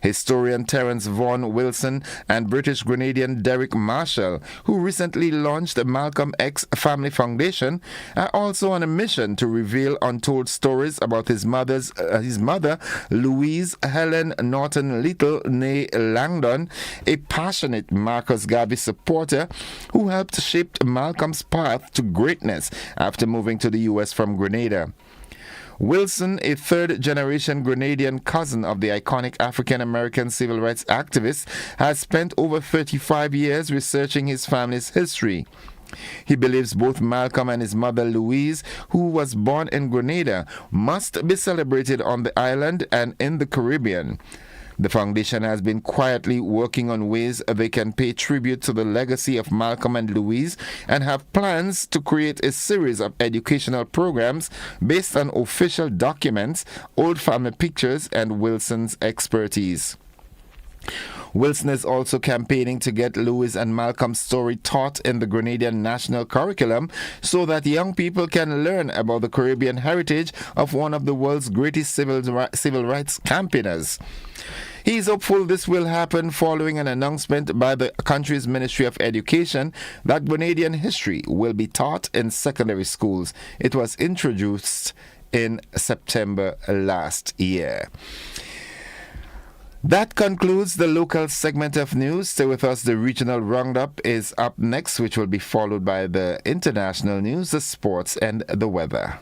Historian Terence Vaughan Wilson and British Grenadian Derek Marshall, who recently launched the Malcolm X Family Foundation, are also on a mission to reveal untold stories about his mother, Louise Helen Norton Little, née Langdon, a passionate Marcus Garvey supporter who helped shape Malcolm's path to greatness after moving to the U.S. from Grenada. Wilson, a third-generation Grenadian cousin of the iconic African-American civil rights activist, has spent over 35 years researching his family's history. He believes both Malcolm and his mother Louise, who was born in Grenada, must be celebrated on the island and in the Caribbean. The foundation has been quietly working on ways they can pay tribute to the legacy of Malcolm and Louise and have plans to create a series of educational programs based on official documents, old family pictures, and Wilson's expertise. Wilson is also campaigning to get Louise and Malcolm's story taught in the Grenadian national curriculum so that young people can learn about the Caribbean heritage of one of the world's greatest civil rights campaigners. He is hopeful this will happen following an announcement by the country's Ministry of Education that Grenadian history will be taught in secondary schools. It was introduced in September last year. That concludes the local segment of news. Stay with us. The regional roundup is up next, which will be followed by the international news, the sports, and the weather.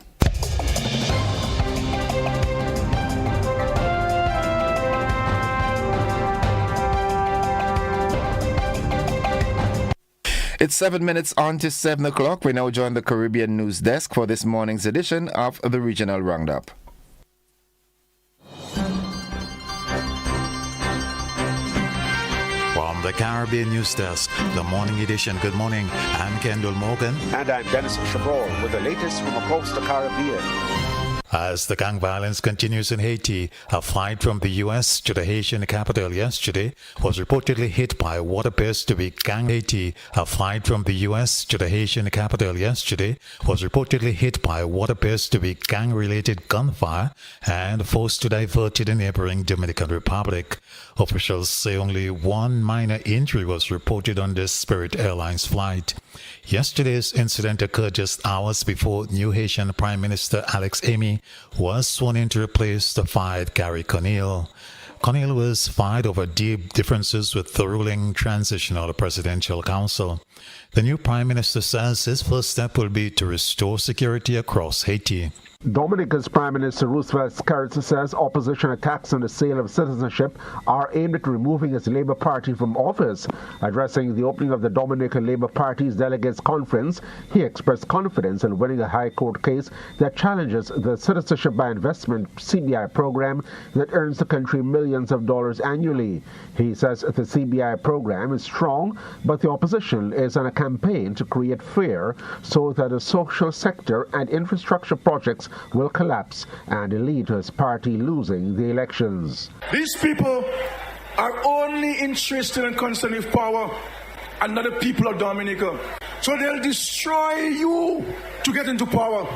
It's 7 minutes on to 7 o'clock. We now join the Caribbean News Desk for this morning's edition of the Regional Roundup. From the Caribbean News Desk, the morning edition. Good morning. I'm Kendall Morgan. And I'm Dennis Chabot with the latest from across the Caribbean. As the gang violence continues in Haiti, a flight from the U.S. to the Haitian capital yesterday was reportedly hit by what appears to be gang Haiti. A flight from the U.S. to the Haitian capital yesterday was reportedly hit by what appears to be gang-related gunfire and forced to divert to the neighboring Dominican Republic. Officials say only one minor injury was reported on the Spirit Airlines flight. Yesterday's incident occurred just hours before new Haitian Prime Minister Alex Amy was sworn in to replace the fired Gary Conille. Conille was fired over deep differences with the ruling Transitional Presidential Council. The new Prime Minister says his first step will be to restore security across Haiti. Dominica's Prime Minister Roosevelt Scarcetta says opposition attacks on the sale of citizenship are aimed at removing his Labour Party from office. Addressing the opening of the Dominican Labour Party's delegates conference, he expressed confidence in winning a high court case that challenges the Citizenship by Investment (CBI) program that earns the country millions of dollars annually. He says the CBI program is strong, but the opposition is on a campaign to create fear so that the social sector and infrastructure projects will collapse and lead to his party losing the elections. These people are only interested and concerned with power and not the people of Dominica. So they'll destroy you to get into power.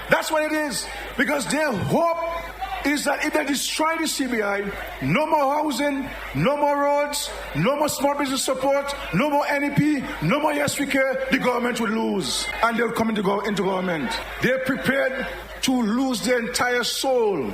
That's what it is. Because their hope is that if they destroy the CBI, no more housing, no more roads, no more small business support, no more NEP, no more Yes We Care, the government will lose. And they'll come into government. They're prepared to lose their entire soul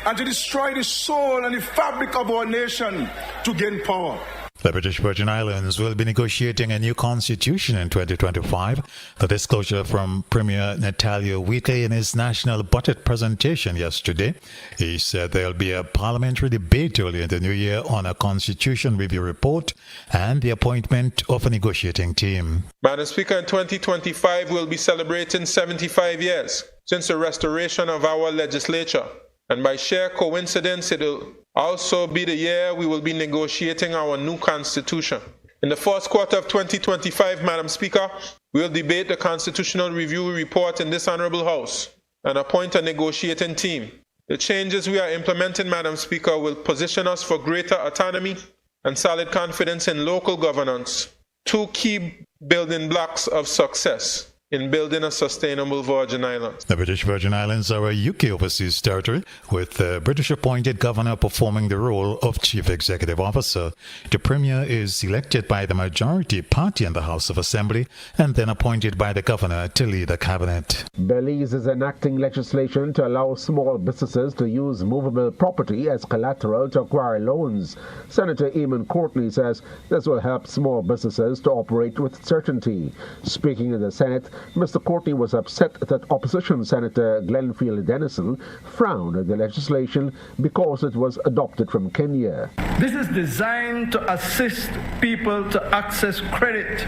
and to destroy the soul and the fabric of our nation to gain power. The British Virgin Islands will be negotiating a new constitution in 2025. The disclosure from Premier Natalio Wheatley in his national budget presentation yesterday. He said there will be a parliamentary debate early in the new year on a constitution review report and the appointment of a negotiating team. Madam Speaker, in 2025 we'll be celebrating 75 years since the restoration of our legislature. And by sheer coincidence, it will also be the year we will be negotiating our new constitution. In the first quarter of 2025, Madam Speaker, we'll debate the constitutional review report in this Honorable House and appoint a negotiating team. The changes we are implementing, Madam Speaker, will position us for greater autonomy and solid confidence in local governance, two key building blocks of success. in building a sustainable Virgin Islands. The British Virgin Islands are a UK overseas territory, with the British-appointed governor performing the role of chief executive officer. The premier is elected by the majority party in the House of Assembly and then appointed by the governor to lead the cabinet. Belize is enacting legislation to allow small businesses to use movable property as collateral to acquire loans. Senator Eamon Courtney says this will help small businesses to operate with certainty. Speaking in the Senate, Mr. Courtney was upset that opposition Senator Glenfield Dennison frowned at the legislation because it was adopted from Kenya. This is designed to assist people to access credit,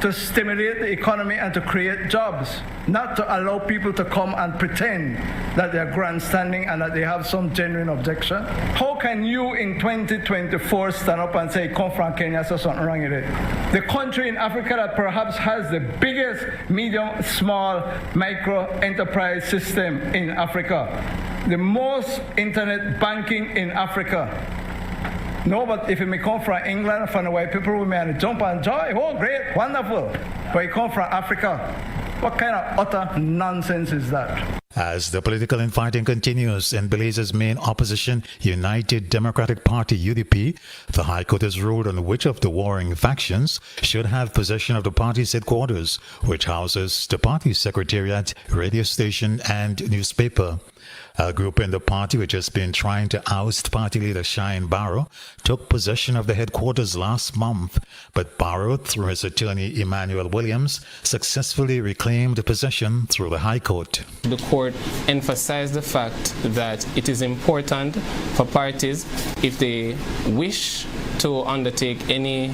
to stimulate the economy and to create jobs, not to allow people to come and pretend that they're grandstanding and that they have some genuine objection. How can you in 2024 stand up and say, come from Kenya, so something wrong with it? The country in Africa that perhaps has the biggest medium, small, micro enterprise system in Africa, the most internet banking in Africa. No, but if you may come from England, from the white people, we may jump and joy. Oh, great, wonderful. But you come from Africa, what kind of utter nonsense is that? As the political infighting continues in Belize's main opposition, United Democratic Party UDP, the High Court has ruled on which of the warring factions should have possession of the party's headquarters, which houses the party's secretariat, radio station, and newspaper. A group in the party, which has been trying to oust party leader Shine Barrow, took possession of the headquarters last month, but Barrow, through his attorney Emmanuel Williams, successfully reclaimed possession through the High Court. The court emphasized the fact that it is important for parties, if they wish to undertake any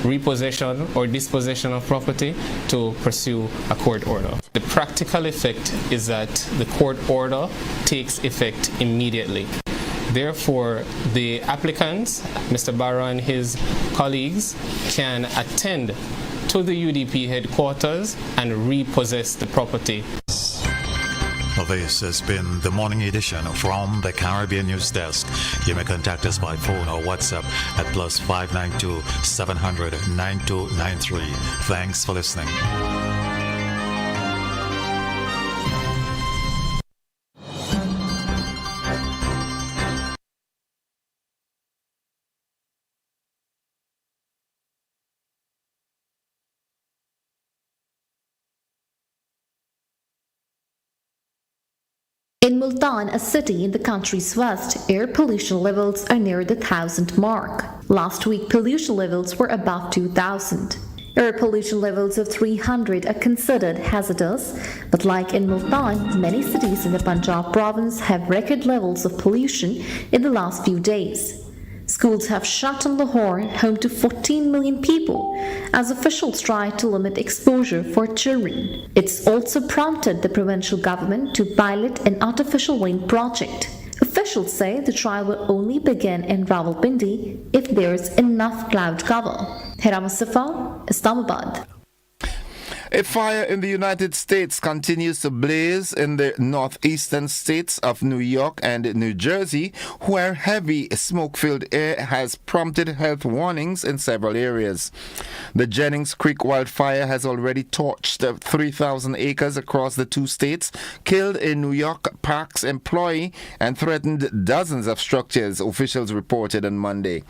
repossession or dispossession of property, to pursue a court order. The practical effect is that the court order takes effect immediately. Therefore, the applicants, Mr. Barrow and his colleagues, can attend to the UDP headquarters and repossess the property. This has been the morning edition from the Caribbean News Desk. You may contact us by phone or WhatsApp at +592 700 9293. Thanks for listening. In Multan, a city in the country's west, air pollution levels are near the 1,000 mark. Last week, pollution levels were above 2,000. Air pollution levels of 300 are considered hazardous, but like in Multan, many cities in the Punjab province have record levels of pollution in the last few days. Schools have shut in Lahore, home to 14 million people, as officials try to limit exposure for children. It's also prompted the provincial government to pilot an artificial rain project. Officials say the trial will only begin in Rawalpindi if there's enough cloud cover. Hira Mustafa, Islamabad. A fire in the United States continues to blaze in the northeastern states of New York and New Jersey, where heavy smoke-filled air has prompted health warnings in several areas. The Jennings Creek wildfire has already torched 3,000 acres across the two states, killed a New York Parks employee, and threatened dozens of structures, officials reported on Monday.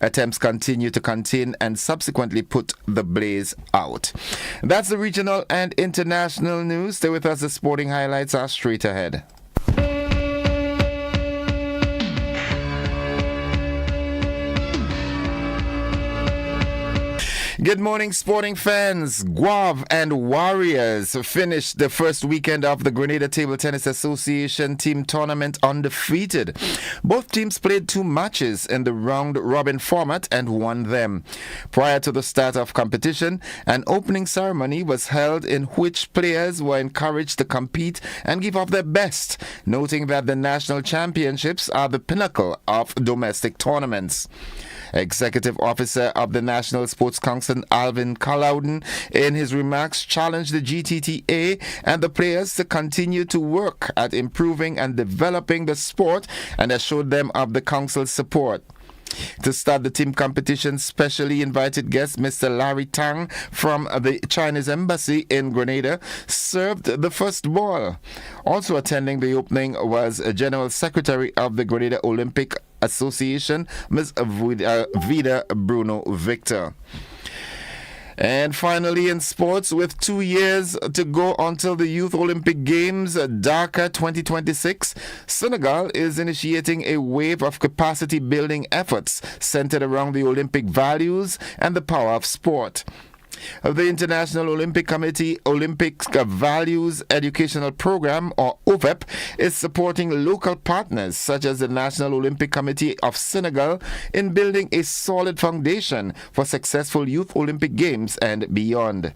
Attempts continue to contain and subsequently put the blaze out. That's the regional and international news. Stay with us. The sporting highlights are straight ahead. Good morning, sporting fans. Guav and Warriors finished the first weekend of the Grenada Table Tennis Association team tournament undefeated. Both teams played 2 matches in the round-robin format and won them. Prior to the start of competition, an opening ceremony was held in which players were encouraged to compete and give up their best, noting that the national championships are the pinnacle of domestic tournaments. Executive Officer of the National Sports Council, Alvin Calouden, in his remarks challenged the GTTA and the players to continue to work at improving and developing the sport and assured them of the council's support. To start the team competition, specially invited guest Mr. Larry Tang from the Chinese Embassy in Grenada served the first ball. Also attending the opening was General Secretary of the Grenada Olympic Association, Ms. Vida Bruno Victor. And finally, in sports, with 2 years to go until the Youth Olympic Games, Dhaka 2026, Senegal is initiating a wave of capacity building efforts centered around the Olympic values and the power of sport. The International Olympic Committee Olympic Values Educational Program, or OVEP, is supporting local partners such as the National Olympic Committee of Senegal in building a solid foundation for successful Youth Olympic Games and beyond.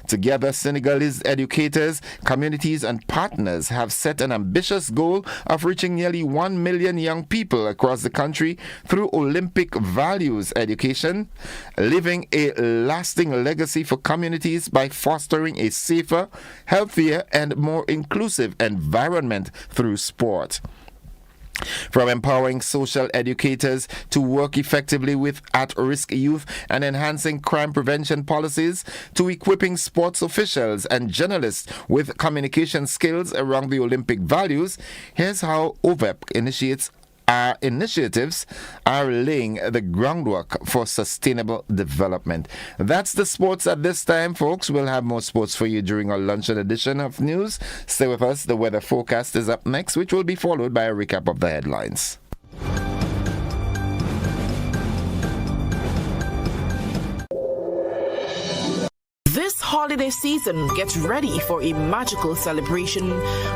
Together, Senegalese educators, communities and partners have set an ambitious goal of reaching nearly 1 million young people across the country through Olympic values education, leaving a lasting legacy for communities by fostering a safer, healthier and more inclusive environment through sport. From empowering social educators to work effectively with at-risk youth and enhancing crime prevention policies, to equipping sports officials and journalists with communication skills around the Olympic values, here's how OVEP initiatives are laying the groundwork for sustainable development. That's the sports at this time, folks. We'll have more sports for you during our luncheon edition of news. Stay with us. The weather forecast is up next, which will be followed by a recap of the headlines. This holiday season, get ready for a magical celebration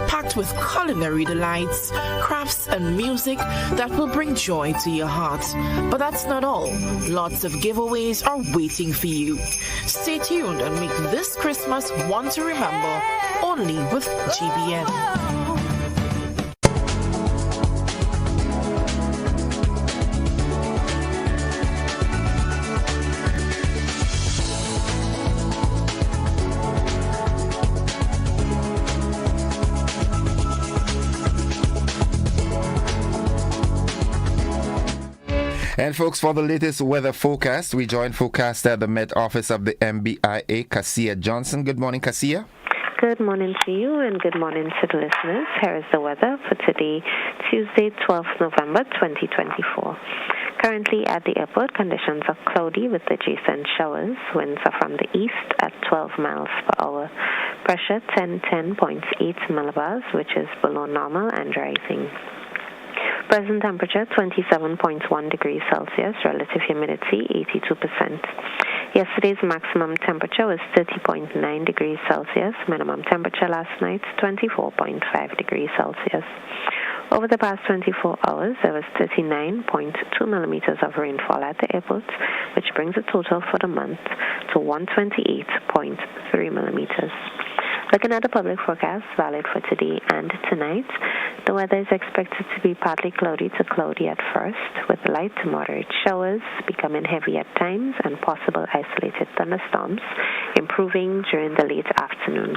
packed with culinary delights, crafts, and music that will bring joy to your heart. But that's not all. Lots of giveaways are waiting for you. Stay tuned and make this Christmas one to remember only with GBN. And folks, for the latest weather forecast, we join forecaster at the Met Office of the MBIA, Cassia Johnson. Good morning, Cassia. Good morning to you and good morning to the listeners. Here is the weather for today, Tuesday, 12th November 2024. Currently at the airport, conditions are cloudy with adjacent showers. Winds are from the east at 12 miles per hour. Pressure 10.8 millibars, which is below normal and rising. Present temperature 27.1 degrees Celsius, relative humidity 82%. Yesterday's maximum temperature was 30.9 degrees Celsius, minimum temperature last night 24.5 degrees Celsius. Over the past 24 hours, there was 39.2 millimeters of rainfall at the airport, which brings the total for the month to 128.3 millimeters. Looking at the public forecast valid for today and tonight, the weather is expected to be partly cloudy to cloudy at first, with light to moderate showers becoming heavy at times and possible isolated thunderstorms, improving during the late afternoon.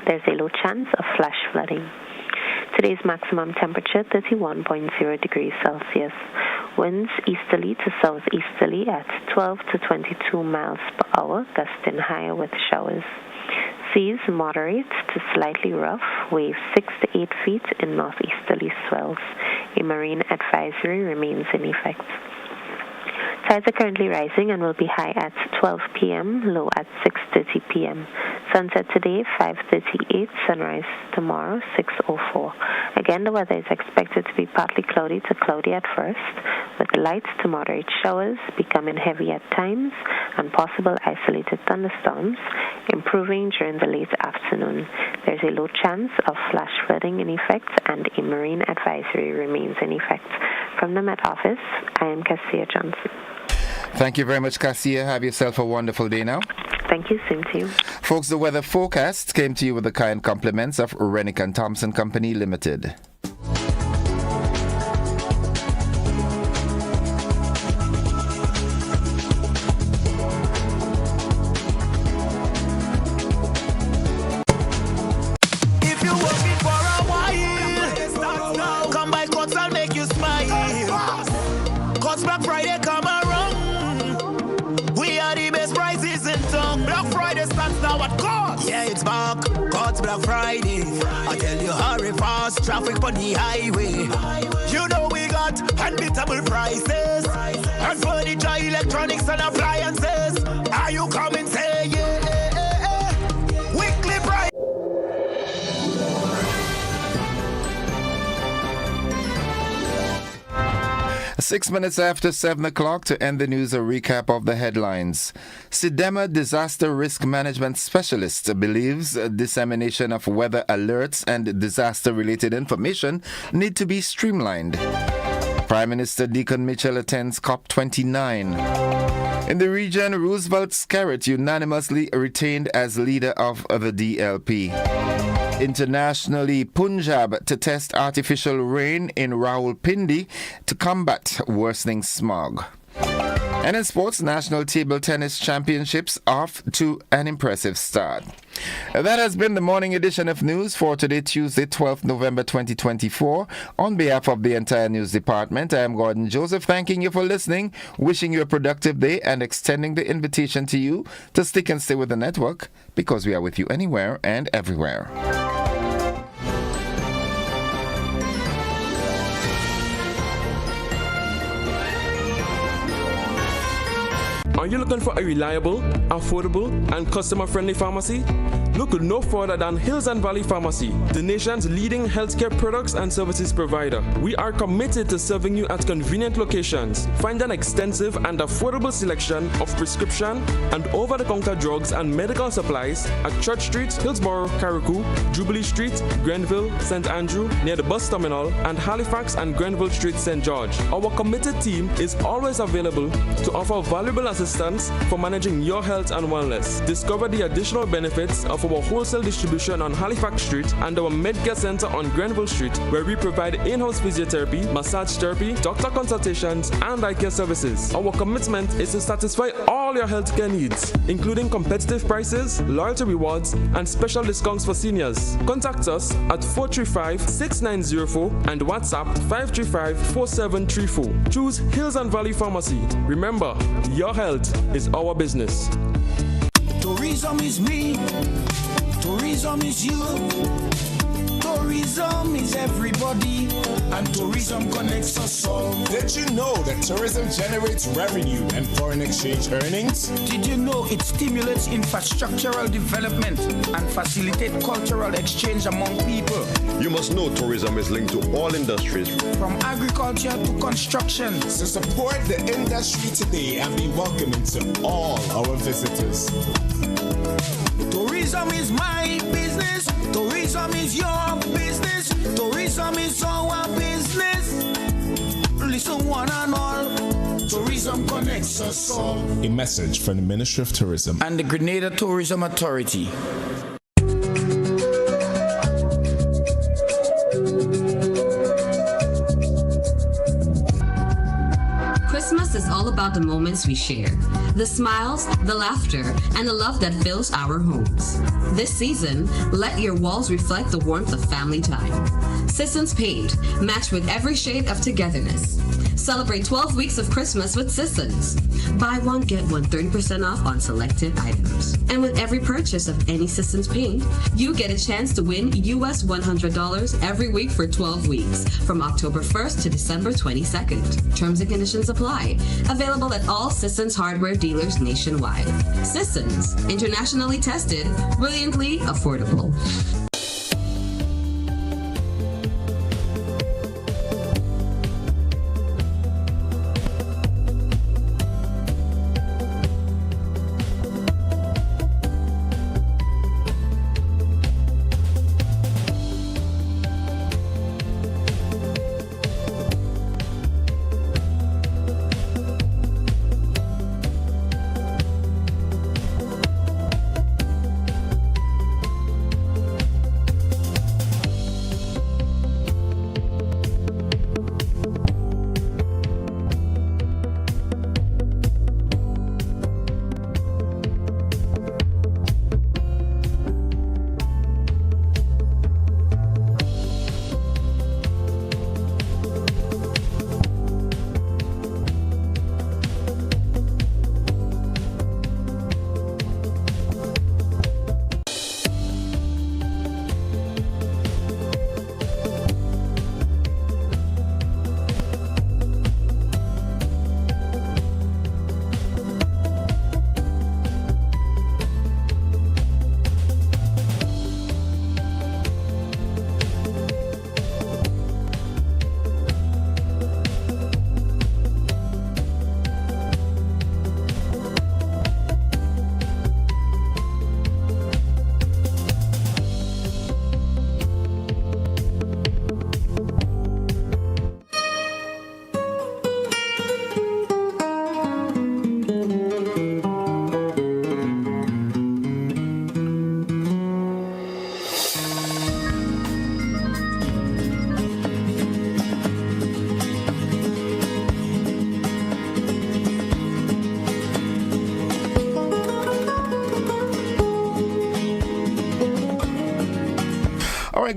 There's a low chance of flash flooding. Today's maximum temperature 31.0 degrees Celsius. Winds easterly to southeasterly at 12 to 22 miles per hour, gusting higher with showers. Seas moderate to slightly rough, waves 6 to 8 feet in northeasterly swells. A marine advisory remains in effect. Tides are currently rising and will be high at 12 p.m., low at 6:30 p.m. Sunset today, 5:38, sunrise tomorrow, 6:04. Again, the weather is expected to be partly cloudy to cloudy at first, with light to moderate showers becoming heavy at times and possible isolated thunderstorms, improving during the late afternoon. There's a low chance of flash flooding in effect and a marine advisory remains in effect. From the Met Office, I am Cassia Johnson. Thank you very much, Cassia. Have yourself a wonderful day now. Thank you, same to you. Folks, the weather forecast came to you with the kind compliments of Rennick and Thompson Company Limited. If you're working for a while, come by Courts, I'll make you smile. Cause Black Friday come around. We are the best prices in town. Black Friday starts now at cost. Yeah, it's back. Cause Black Friday. I tell you, hurry fast. Traffic on the highway. You know we got unbeatable prices. And furniture, electronics and appliances. Are you coming? Say yeah. Weekly price. 6 minutes after 7 o'clock to end the news, a recap of the headlines. Sidema Disaster Risk Management Specialist believes dissemination of weather alerts and disaster-related information need to be streamlined. Prime Minister Deacon Mitchell attends COP29. In the region, Roosevelt Scarrett unanimously retained as leader of the DLP. Internationally, Punjab to test artificial rain in Rawalpindi to combat worsening smog. And in sports, National Table Tennis Championships off to an impressive start. That has been the morning edition of news for today, Tuesday, 12th November 2024. On behalf of the entire news department, I am Gordon Joseph, thanking you for listening, wishing you a productive day, and extending the invitation to you to stick and stay with the network, because we are with you anywhere and everywhere. Are you looking for a reliable, affordable, and customer-friendly pharmacy? Look no further than Hills and Valley Pharmacy, the nation's leading healthcare products and services provider. We are committed to serving you at convenient locations. Find an extensive and affordable selection of prescription and over-the-counter drugs and medical supplies at Church Street, Hillsborough, Carriacou, Jubilee Street, Grenville, St. Andrew, near the bus terminal, and Halifax and Grenville Street, St. George. Our committed team is always available to offer valuable assistance for managing your health and wellness. Discover the additional benefits of our wholesale distribution on Halifax Street and our Medcare Center on Grenville Street, where we provide in-house physiotherapy, massage therapy, doctor consultations, and eye care services. Our commitment is to satisfy all your healthcare needs, including competitive prices, loyalty rewards, and special discounts for seniors. Contact us at 435-6904 and WhatsApp 535-4734. Choose Hills and Valley Pharmacy. Remember, your health is our business. Tourism is me. Tourism is you. Tourism is everybody. And tourism connects us all. Did you know that tourism generates revenue and foreign exchange earnings? Did you know it stimulates infrastructural development and facilitate cultural exchange among people? You must know tourism is linked to all industries, from agriculture to construction. So support the industry today and be welcoming to all our visitors. Tourism is my business. Tourism is your business. Tourism is our business. Listen one and all. Tourism connects us all. A message from the Ministry of Tourism and the Grenada Tourism Authority. Christmas is all about the moments we share, the smiles, the laughter, and the love that fills our homes. This season, let your walls reflect the warmth of family time. Sisson's Paint, match with every shade of togetherness. Celebrate 12 weeks of Christmas with Sisson's. Buy one, get one 30% off on selected items. And with every purchase of any Sisson's Paint, you get a chance to win US $100 every week for 12 weeks, from October 1st to December 22nd. Terms and conditions apply. Available at all Sisson's hardware dealers nationwide. Sisson's, internationally tested, brilliantly affordable.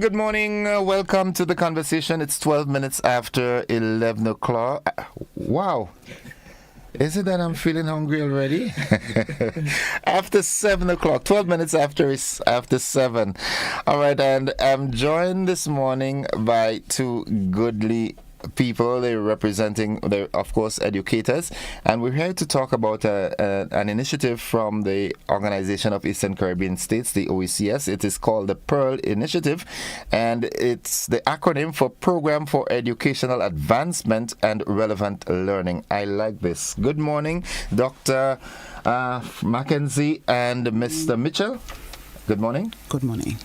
good morning. Welcome to the conversation. It's 12 minutes after 11 o'clock. Wow. Is it that I'm feeling hungry already? After 7 o'clock, 12 minutes after 7. All right, and I'm joined this morning by two goodly people. They're representing, of course, educators, and we're here to talk about an initiative from the Organization of Eastern Caribbean States, the OECS. It is called the Pearl Initiative, and it's the acronym for Program for Educational Advancement and Relevant Learning. I like this. Good morning, Dr. Mackenzie and Mr. Mitchell. Good morning. Good morning.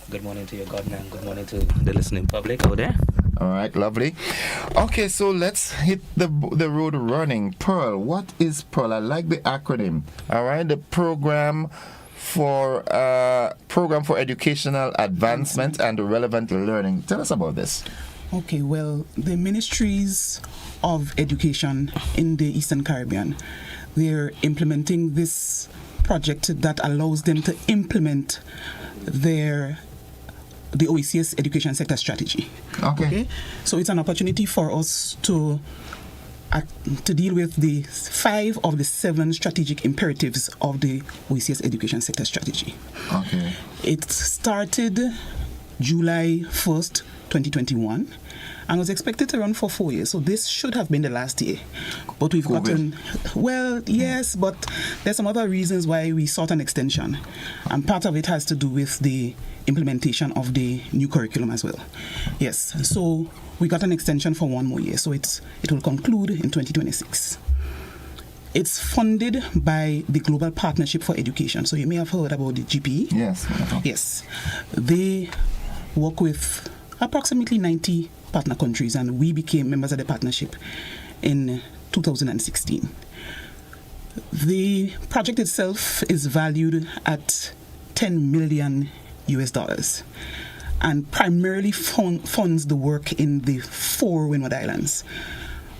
Good morning to you, Gordon, and good morning to the listening public out there. All right, lovely. Okay, so let's hit the road running. Pearl, what is Pearl? I like the acronym. All right, the Program for Educational Advancement and Relevant Learning. Tell us about this. Okay, well, the Ministries of Education in the Eastern Caribbean, they're implementing this project that allows them to implement the OECS education sector strategy. Okay. So it's an opportunity for us to deal with the 5 of the 7 strategic imperatives of the OECS education sector strategy. Okay. It started July 1st, 2021, and was expected to run for 4 years. So this should have been the last year. But we've gotten, well, yes, but there's some other reasons why we sought an extension. And part of it has to do with the implementation of the new curriculum as well. Yes, so we got an extension for 1 more year. So it will conclude in 2026. It's funded by the Global Partnership for Education. So you may have heard about the GPE. Yes. Yes. They work with approximately 90 partner countries, and we became members of the partnership in 2016. The project itself is valued at $10 million and primarily funds the work in the 4 Windward Islands.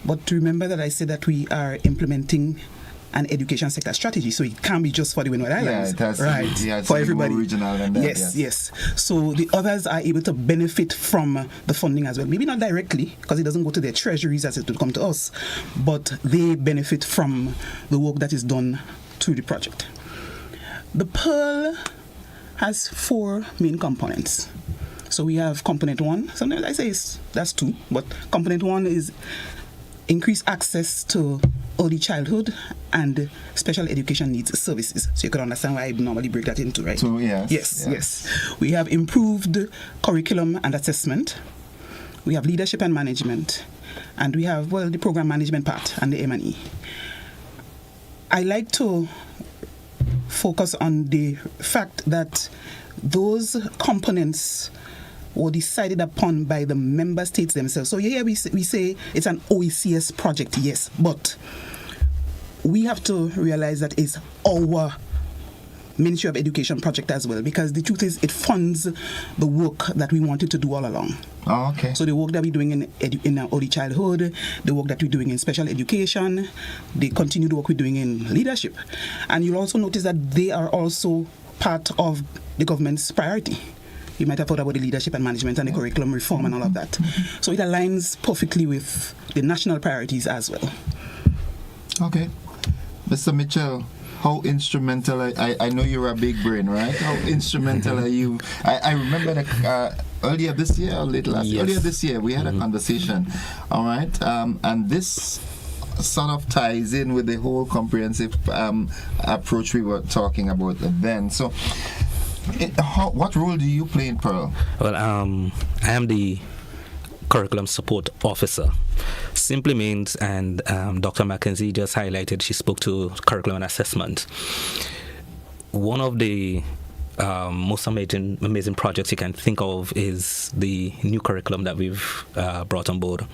But remember that I said that we are implementing an education sector strategy, so it can't be just for the Windward Islands, it has for to be everybody. More regional than that, yes. So the others are able to benefit from the funding as well. Maybe not directly, because it doesn't go to their treasuries as it would come to us, but they benefit from the work that is done through the project. The Pearl has 4 main components. So we have component 1. Sometimes I say that's 2, but component 1 is increase access to early childhood and special education needs services. So you can understand why I normally break that into, right? So Yes. We have improved curriculum and assessment. We have leadership and management. And we have, the program management part and the M&E. I like to focus on the fact that those components were decided upon by the member states themselves. So we say it's an OECS project, yes, but we have to realize that it's our Ministry of Education project as well, because the truth is it funds the work that we wanted to do all along. Oh, okay. So the work that we're doing in early childhood, the work that we're doing in special education, the continued work we're doing in leadership. And you'll also notice that they are also part of the government's priority. You might have thought about the leadership and management and the curriculum reform and all of that. So it aligns perfectly with the national priorities as well. Okay. Mr. Mitchell, how instrumental, I know you're a big brain, right? How instrumental are you? I remember that earlier this year or late last year? Earlier this year, we had a conversation, all right? And this sort of ties in with the whole comprehensive approach we were talking about then. So, what role do you play in Pearl? Well, I am the curriculum support officer. Simply means, and Dr. Mackenzie just highlighted, she spoke to curriculum and assessment. One of the most amazing projects you can think of is the new curriculum that we've brought on board.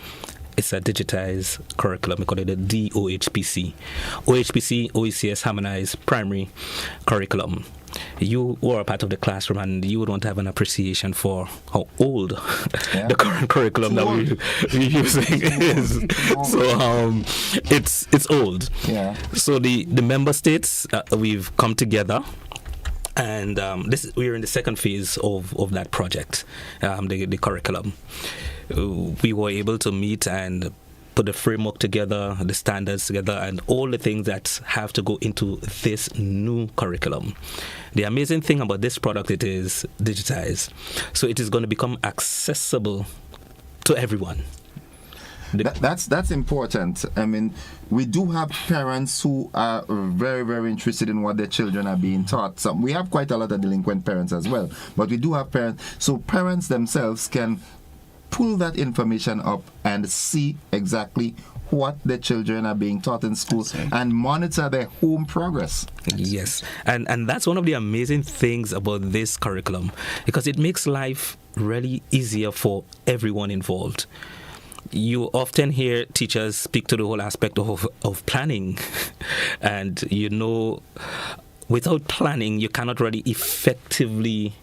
It's a digitized curriculum. We call it the DOHPC. OHPC, OECS Harmonized Primary Curriculum. You were a part of the classroom and you would want to have an appreciation for how old the current curriculum that we're using is. So it's old. Yeah. So the member states, we've come together And we're in the second phase of that project, the curriculum. We were able to meet and put the framework together, the standards together, and all the things that have to go into this new curriculum. The amazing thing about this product, it is digitized. So it is going to become accessible to everyone. That's important. I mean, we do have parents who are very, very interested in what their children are being taught. So we have quite a lot of delinquent parents as well, but we do have parents. So parents themselves can pull that information up and see exactly what the children are being taught in school and monitor their home progress. Yes, and that's one of the amazing things about this curriculum, because it makes life really easier for everyone involved. You often hear teachers speak to the whole aspect of planning, and without planning, you cannot really effectively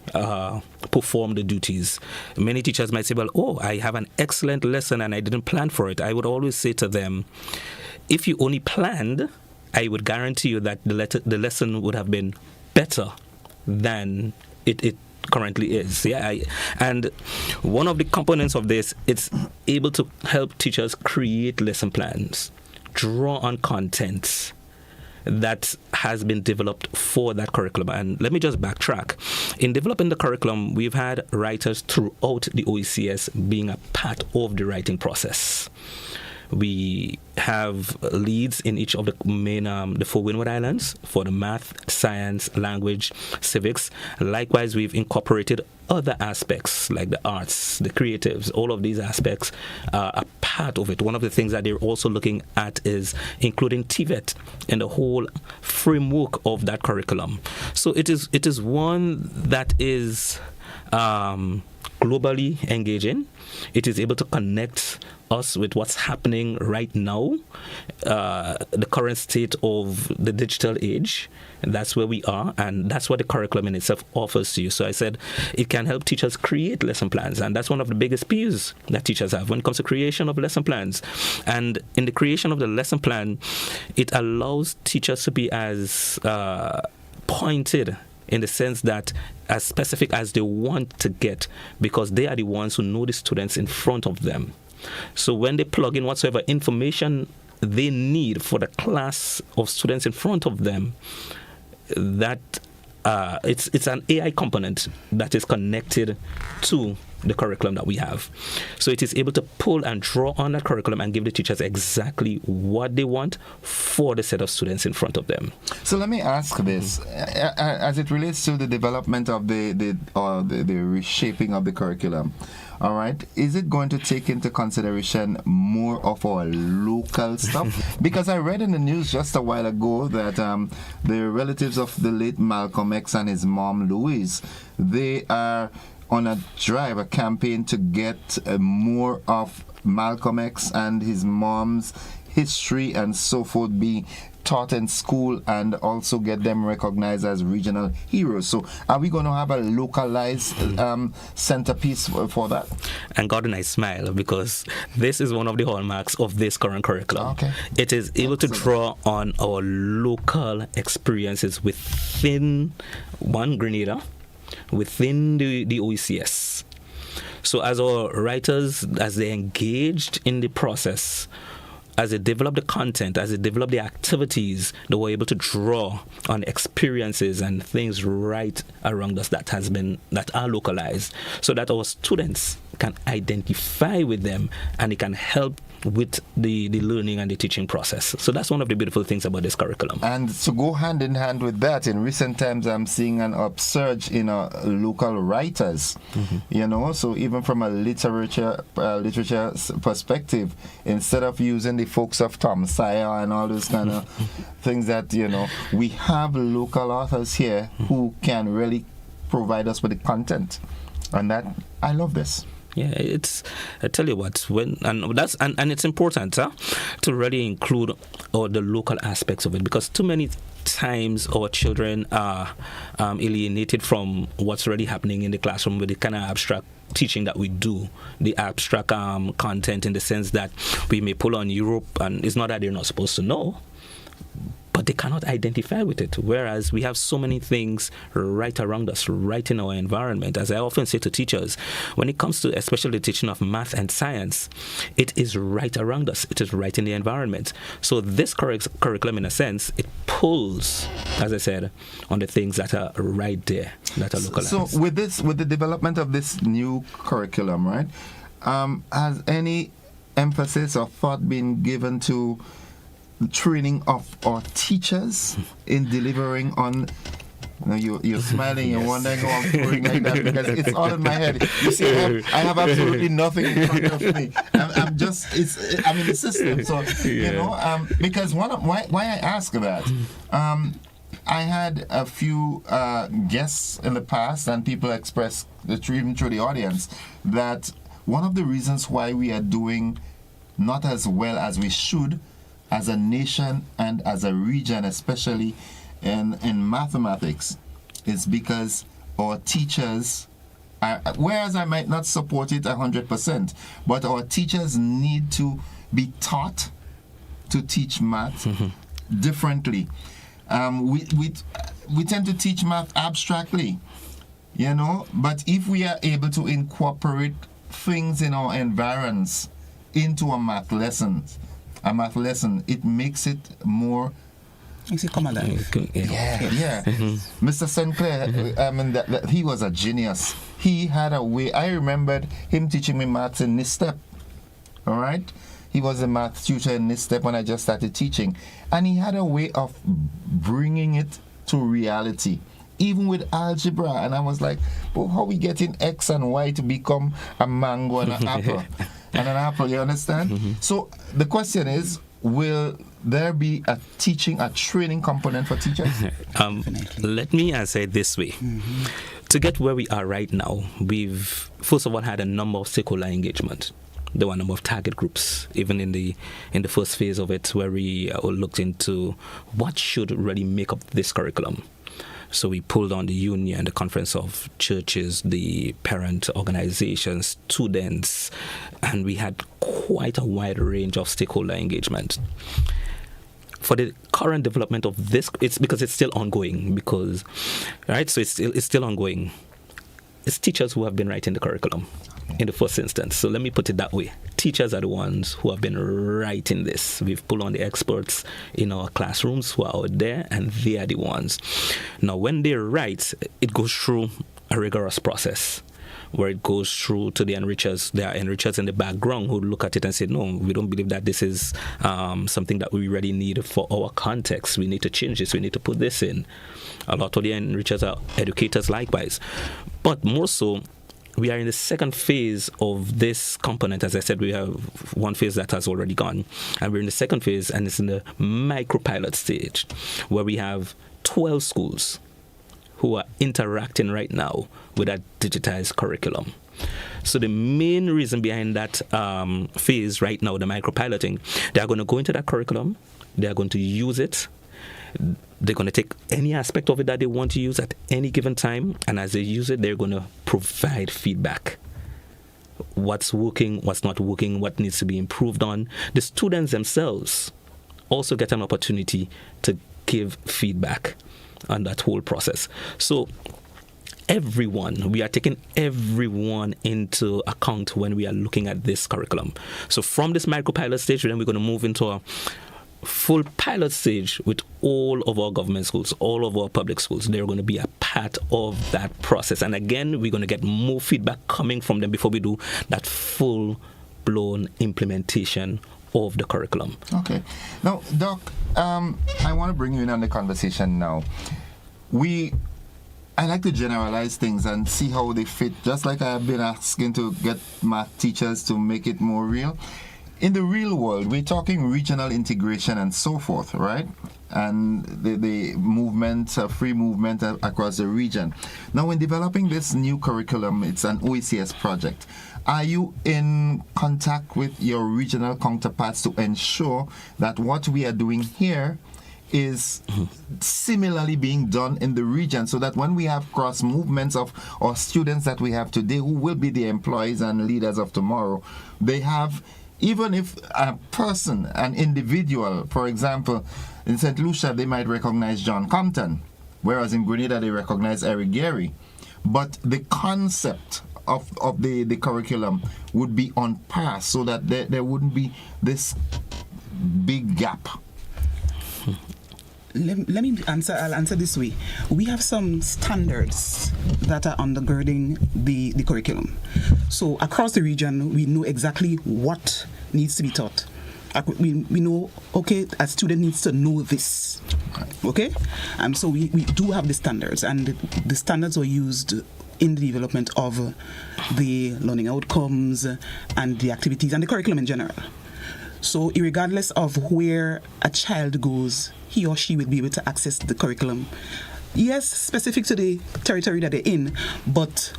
perform the duties. Many teachers might say, well, I have an excellent lesson and I didn't plan for it. I would always say to them, if you only planned, I would guarantee you that the lesson would have been better than it currently is. And one of the components of this, it's able to help teachers create lesson plans, draw on content that has been developed for that curriculum. And let me just backtrack. In developing the curriculum, we've had writers throughout the OECS being a part of the writing process. We have leads in each of the main, the 4 Windward Islands for the math, science, language, civics. Likewise, we've incorporated other aspects like the arts, the creatives. All of these aspects are a part of it. One of the things that they're also looking at is including TVET in the whole framework of that curriculum. So it is one that is globally engaging. It is able to connect us with what's happening right now, the current state of the digital age, and that's where we are, and that's what the curriculum in itself offers to you. So I said it can help teachers create lesson plans, and that's one of the biggest peers that teachers have when it comes to creation of lesson plans. And in the creation of the lesson plan, it allows teachers to be as pointed, in the sense that as specific as they want to get, because they are the ones who know the students in front of them. So when they plug in whatsoever information they need for the class of students in front of them, that it's an AI component that is connected to the curriculum that we have. So it is able to pull and draw on that curriculum and give the teachers exactly what they want for the set of students in front of them. So let me ask this, as it relates to the development of the reshaping of the curriculum. All right, is it going to take into consideration more of our local stuff? Because I read in the news just a while ago that the relatives of the late Malcolm X and his mom Louise, they are on a campaign to get more of Malcolm X and his mom's history and so forth being taught in school, and also get them recognized as regional heroes. So are we going to have a localized centerpiece for that? And God and I smile, because this is one of the hallmarks of this current curriculum. Okay. It is able to draw on our local experiences within Grenada, within the OECS. So as our writers, as they engaged in the process, as they develop the content, as they develop the activities, they were able to draw on experiences and things right around us that are localized, so that our students can identify with them and it can help with the learning and the teaching process. So that's one of the beautiful things about this curriculum. And to go hand in hand with that, in recent times I'm seeing an upsurge in local writers. So even from a literature perspective, instead of using the folks of Tom Sawyer and all those kind of things that we have local authors here who can really provide us with the content, and that I love this. Yeah, I tell you what, and it's important to really include the local aspects of it, because too many times our children are alienated from what's really happening in the classroom with the kind of abstract teaching that we do, the abstract content, in the sense that we may pull on Europe, and it's not that they're not supposed to know, but they cannot identify with it. Whereas we have so many things right around us, right in our environment. As I often say to teachers, when it comes to especially the teaching of math and science, it is right around us. It is right in the environment. So this curriculum, in a sense, it pulls, as I said, on the things that are right there, that are localized. So with the development of this new curriculum, right, has any emphasis or thought been given to the training of our teachers in delivering on? You're smiling, you're wondering how I'm doing like that because it's all in my head. You see, I have absolutely nothing in front of me. I'm in the system. So, because why I ask that, I had a few guests in the past and people expressed, even through the audience, that one of the reasons why we are doing not as well as we should as a nation and as a region, especially in mathematics, is because our teachers, whereas I might not support it 100%, but our teachers need to be taught to teach math differently. We tend to teach math abstractly, but if we are able to incorporate things in our environs into a math lesson, it makes it more. Makes it come alive. Yeah. Mr. Sinclair, he was a genius. He had a way. I remembered him teaching me maths in NISTEP. All right? He was a math tutor in NISTEP when I just started teaching. And he had a way of bringing it to reality, even with algebra. And I was like, well, how are we getting X and Y to become a mango and an apple? And an apple, you understand? So the question is, will there be a training component for teachers? Let me answer it this way. To get where we are right now, we've first of all had a number of stakeholder engagement. There were a number of target groups, even in the first phase of it, where we looked into what should really make up this curriculum. So we pulled on the union, the conference of churches, the parent organizations, students, and we had quite a wide range of stakeholder engagement. For the current development of this, it's because it's still ongoing. So it's still ongoing. It's teachers who have been writing the curriculum in the first instance. So let me put it that way. Teachers are the ones who have been writing this. We've pulled on the experts in our classrooms who are out there, and they are the ones. Now, when they write, it goes through a rigorous process where it goes through to the enrichers. There are enrichers in the background who look at it and say, no, we don't believe that this is something that we really need for our context. We need to change this. We need to put this in. A lot of the enrichers are educators likewise. But more so, we are in the second phase of this component. As I said, we have one phase that has already gone. And we're in the second phase, and it's in the micro-pilot stage, where we have 12 schools who are interacting right now with that digitized curriculum. So the main reason behind that phase right now, the micro-piloting, they are going to go into that curriculum, they are going to use it, they're going to take any aspect of it that they want to use at any given time, and as they use it, they're going to provide feedback. What's working, what's not working, what needs to be improved on. The students themselves also get an opportunity to give feedback on that whole process. So we are taking everyone into account when we are looking at this curriculum. So from this micro-pilot stage, then we're going to move into a full pilot stage with all of our government schools, all of our public schools. They're going to be a part of that process. And again, we're going to get more feedback coming from them before we do that full-blown implementation of the curriculum. Okay. Now, Doc, I want to bring you in on the conversation now. I like to generalize things and see how they fit, just like I've been asking to get math teachers to make it more real. In the real world, we're talking regional integration and so forth, right? And the movement, free movement across the region. Now, when developing this new curriculum, it's an OECS project. Are you in contact with your regional counterparts to ensure that what we are doing here is similarly being done in the region, so that when we have cross movements of our students that we have today, who will be the employees and leaders of tomorrow, they have even if a person, an individual, for example, in St. Lucia, they might recognize John Compton, whereas in Grenada, they recognize Eric Gary. But the concept of the curriculum would be on par, so that there wouldn't be this big gap. Let me answer. I'll answer this way. We have some standards that are undergirding the curriculum. So across the region, we know exactly what needs to be taught. We know, okay, a student needs to know this. Okay? So we do have the standards, and the standards are used in the development of the learning outcomes and the activities and the curriculum in general. So irregardless of where a child goes, he or she will be able to access the curriculum. Yes, specific to the territory that they're in, but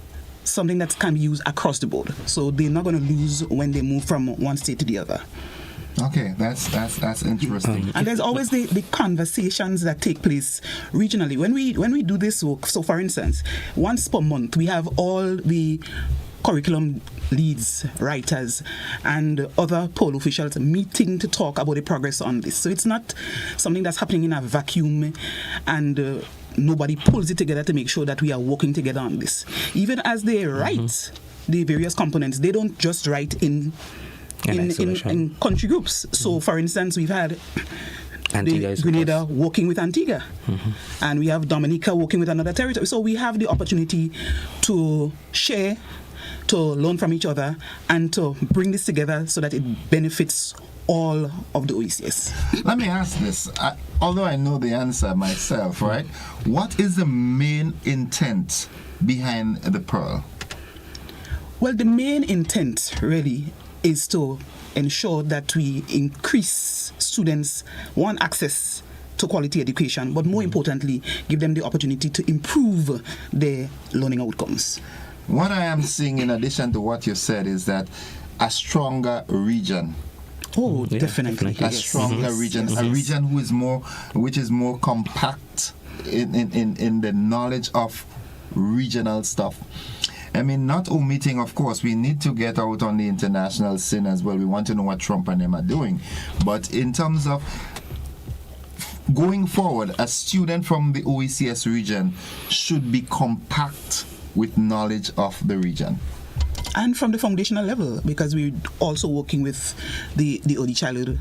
something that can be used across the board. So they're not going to lose when they move from one state to the other. Okay, that's interesting. And there's always the conversations that take place regionally. When we do this work, so for instance, once per month, we have all the curriculum leads, writers, and other poll officials meeting to talk about the progress on this. So it's not something that's happening in a vacuum, and nobody pulls it together to make sure that we are working together on this. Even as they write the various components, they don't just write in country groups. So for instance, we've had Grenada working with Antigua, and we have Dominica working with another territory. So we have the opportunity to share, to learn from each other, and to bring this together so that it benefits all of the OECS. Let me ask this, although I know the answer myself, right? What is the main intent behind the Pearl? Well, the main intent really is to ensure that we increase students' access to quality education, but more importantly, give them the opportunity to improve their learning outcomes. What I am seeing, in addition to what you said, is that a stronger region. Oh, definitely. A stronger region, a region which is more compact in the knowledge of regional stuff. I mean, not omitting, of course, we need to get out on the international scene as well. We want to know what Trump and them are doing. But in terms of going forward, a student from the OECS region should be compact with knowledge of the region. And from the foundational level, because we're also working with the early childhood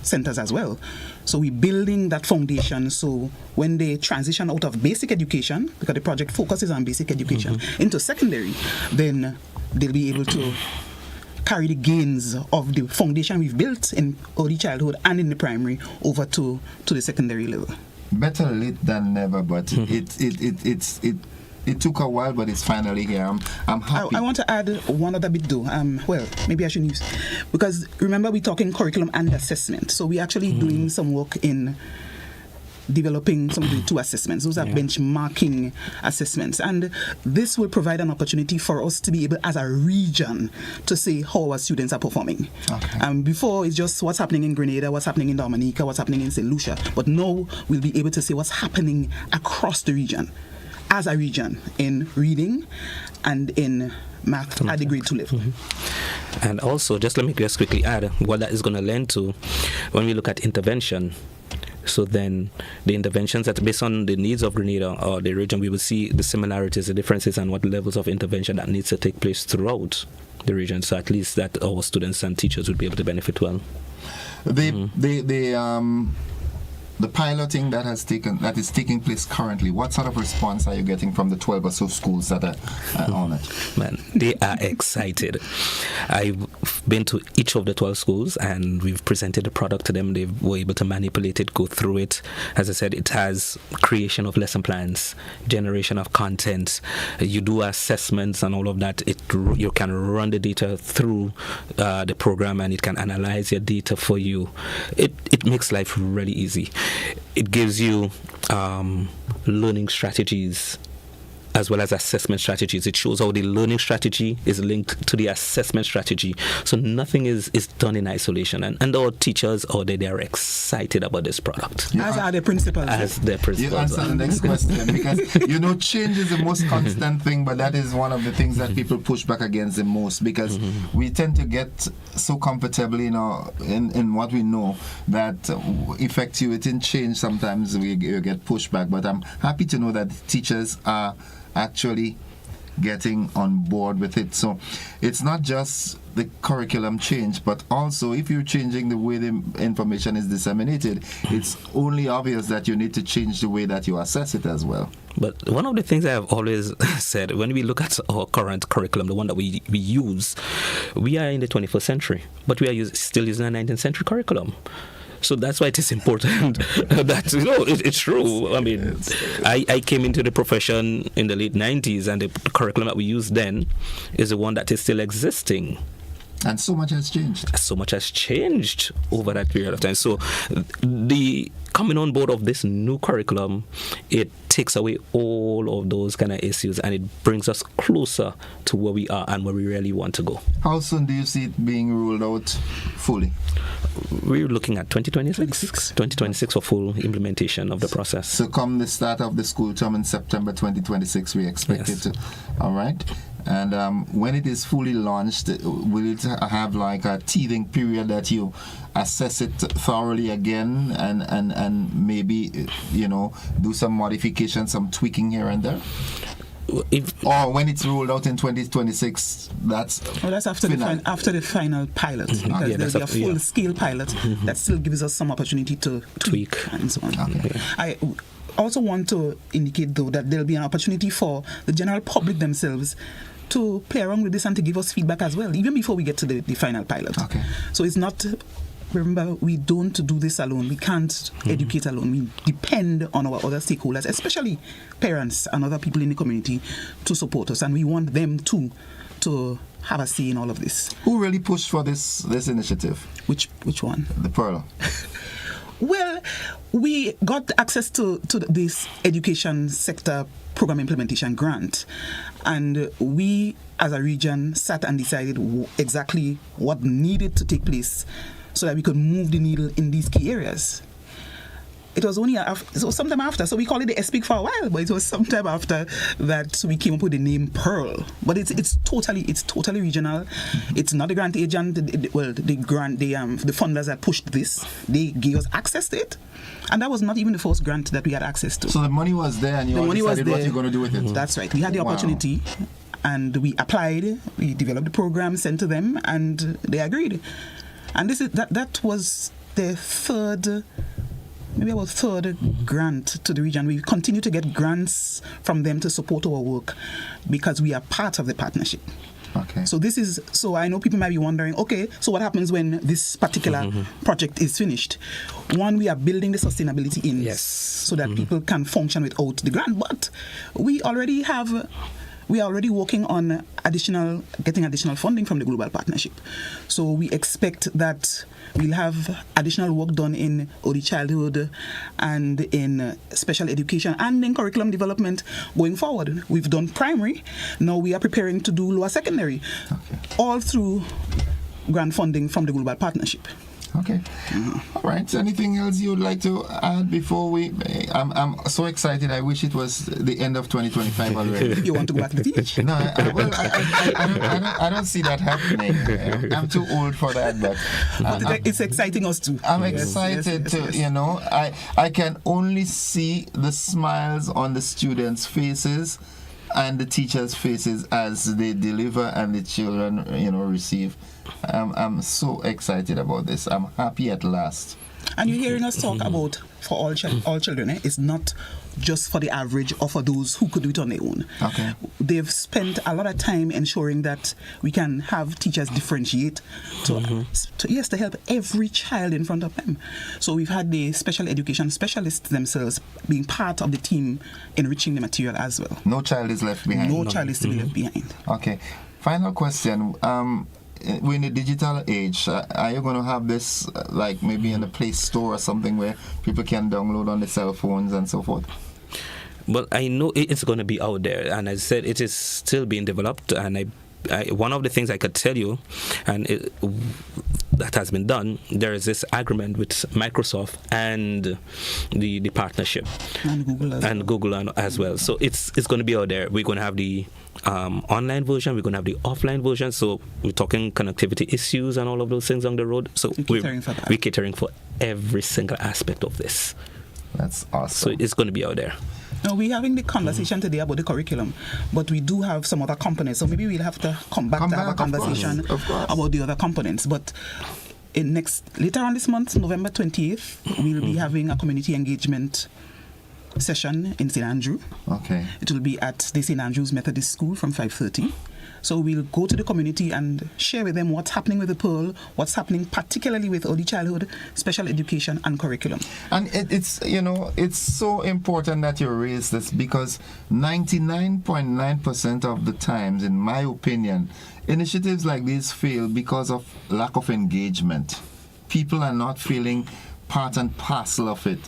centers as well. So we're building that foundation, so when they transition out of basic education, because the project focuses on basic education, into secondary, then they'll be able to carry the gains of the foundation we've built in early childhood and in the primary over to the secondary level. Better late than never, but it took a while, but it's finally here. I'm happy. I want to add one other bit though. Well, maybe I should use, because remember we're talking curriculum and assessment. So we're actually doing some work in developing some of the two assessments. Those are benchmarking assessments. And this will provide an opportunity for us to be able, as a region, to say how our students are performing. Okay. Before, it's just what's happening in Grenada, what's happening in Dominica, what's happening in St. Lucia. But now we'll be able to say what's happening across the region, as a region, in reading and in math at the grade 2 level. And also, let me just quickly add what that is going to lend to when we look at intervention. So then the interventions that based on the needs of Grenada or the region, we will see the similarities, the differences, and what levels of intervention that needs to take place throughout the region. So at least that our students and teachers would be able to benefit well. The piloting that is taking place currently, what sort of response are you getting from the 12 or so schools that are on it? Man, they are excited. I've been to each of the 12 schools and we've presented the product to them. They were able to manipulate it, go through it. As I said, it has creation of lesson plans, generation of content. You do assessments and all of that. You can run the data through the program and it can analyze your data for you. It makes life really easy. It gives you learning strategies as well as assessment strategies. It shows how the learning strategy is linked to the assessment strategy. So nothing is done in isolation. And our teachers out there, they are excited about this product. As are the principals. As their principals. You answer the next question, because change is the most constant thing, but that is one of the things that people push back against the most, because we tend to get so comfortable in what we know that effectuating change, sometimes we get pushback. But I'm happy to know that teachers are actually getting on board with it. So it's not just the curriculum change, but also if you're changing the way the information is disseminated, it's only obvious that you need to change the way that you assess it as well. But one of the things I have always said, when we look at our current curriculum, the one that we use, we are in the 21st century, but we are still using a 19th century curriculum. So that's why it is important that, it's true. I mean, I came into the profession in the late 90s, and the curriculum that we used then is the one that is still existing. And so much has changed. So much has changed over that period of time. So the coming on board of this new curriculum, it takes away all of those kind of issues, and it brings us closer to where we are and where we really want to go. How soon do you see it being rolled out fully? We're looking at 2026 for full implementation of the process. So come the start of the school term in September 2026, we expect it to. All right. And when it is fully launched, will it have like a teething period that you assess it thoroughly again and maybe, do some modifications, some tweaking here and there? Or when it's rolled out in 2026, that's after the final pilot, because there'll be a full-scale pilot that still gives us some opportunity to tweak and so on. Okay. I also want to indicate, though, that there'll be an opportunity for the general public themselves to play around with this and to give us feedback as well, even before we get to the final pilot. Okay. So it's not... Remember, we don't do this alone. We can't educate alone. We depend on our other stakeholders, especially parents and other people in the community, to support us. And we want them too to have a say in all of this. Who really pushed for this initiative? Which one? The Pearl. Well, we got access to this education sector program implementation grant, and we as a region sat and decided exactly what needed to take place so that we could move the needle in these key areas. It was only sometime after, so we called it the SPIC for a while, but it was sometime after that we came up with the name Pearl. But it's totally regional. It's not the grant agent. The funders that pushed this, they gave us access to it, and that was not even the first grant that we had access to. So the money was there, and you decided what you're going to do with it. That's right. We had the opportunity, and we applied. We developed the program, sent to them, and they agreed. And that was the third grant to the region. We continue to get grants from them to support our work because we are part of the partnership. Okay. So I know people might be wondering, okay, so what happens when this particular project is finished? One, we are building the sustainability in, so that people can function without the grant. But we are already working on getting additional funding from the Global Partnership. So we expect that we'll have additional work done in early childhood and in special education and in curriculum development going forward. We've done primary. Now we are preparing to do lower secondary, all through grant funding from the Global Partnership. Okay. All right. Anything else you would like to add before we... I'm so excited. I wish it was the end of 2025 already. You want to go back to teach? No, I don't see that happening. I'm too old for that, but it's exciting us too. I'm excited to, I can only see the smiles on the students' faces and the teachers' faces as they deliver and the children, receive. I'm so excited about this. I'm happy at last. And you're hearing us talk about for all children. It's not just for the average or for those who could do it on their own. Okay. They've spent a lot of time ensuring that we can have teachers differentiate to help every child in front of them. So we've had the special education specialists themselves being part of the team, enriching the material as well. No child is left behind. No child is to be left behind. Okay. Final question. We're in the digital age. Are you going to have this like maybe in the Play Store or something where people can download on the cell phones and so forth? Well, I know it's going to be out there, and as I said, it is still being developed. And one of the things I could tell you, and that has been done, there is this agreement with Microsoft and the partnership, and Google as well. So it's going to be out there. We're going to have the online version, we're going to have the offline version. So we're talking connectivity issues and all of those things on the road. So we're catering for every single aspect of this. That's awesome. So it's going to be out there. No, we're having the conversation today about the curriculum, but we do have some other components. So maybe we'll have to come back to have a conversation about the other components. But later on this month, November 28th, we'll be having a community engagement session in St. Andrew. Okay. It will be at the St. Andrew's Methodist School from 5:30. So we'll go to the community and share with them what's happening with the Pearl, what's happening particularly with early childhood, special education and curriculum. And it's so important that you raise this, because 99.9% of the times, in my opinion, initiatives like these fail because of lack of engagement. People are not feeling part and parcel of it.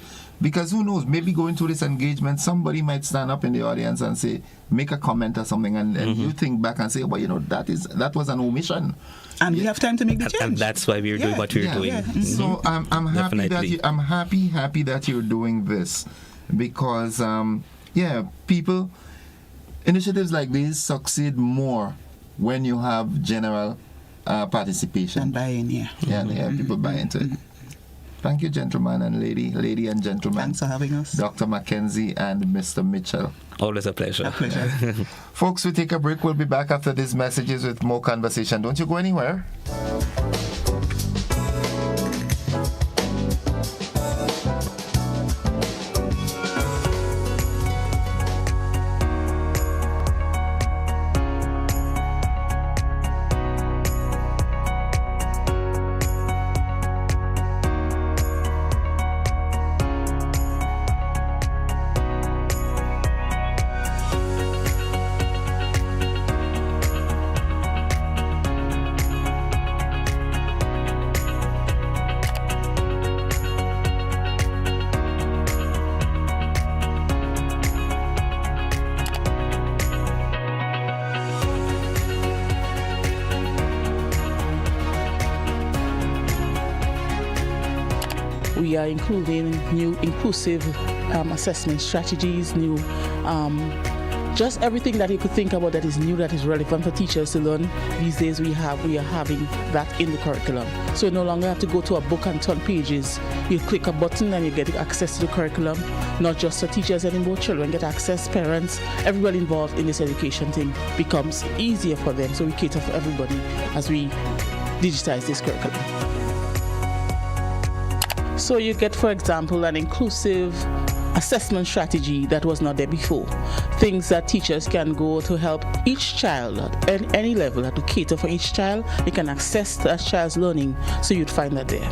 Because who knows, maybe going through this engagement, somebody might stand up in the audience and say, make a comment or something, and you think back and say, well, that was an omission. And we have time to make the change. And that's why we're doing what we're doing. Yeah. So I'm happy that you're doing this, because initiatives like these succeed more when you have general participation and buy-in. People buy into it. Thank you, gentlemen and lady and gentlemen. Thanks for having us. Dr. Mackenzie and Mr. Mitchell. Always a pleasure. Folks, we take a break. We'll be back after these messages with more conversation. Don't you go anywhere. We are including new inclusive assessment strategies, new just everything that you could think about that is new, that is relevant for teachers to learn. These days we are having that in the curriculum. So you no longer have to go to a book and turn pages. You click a button and you get access to the curriculum. Not just for teachers anymore, children get access, parents, everybody involved in this education thing becomes easier for them. So we cater for everybody as we digitize this curriculum. So you get, for example, an inclusive assessment strategy that was not there before. Things that teachers can go to help each child at any level, to cater for each child. They can access that child's learning, so you'd find that there.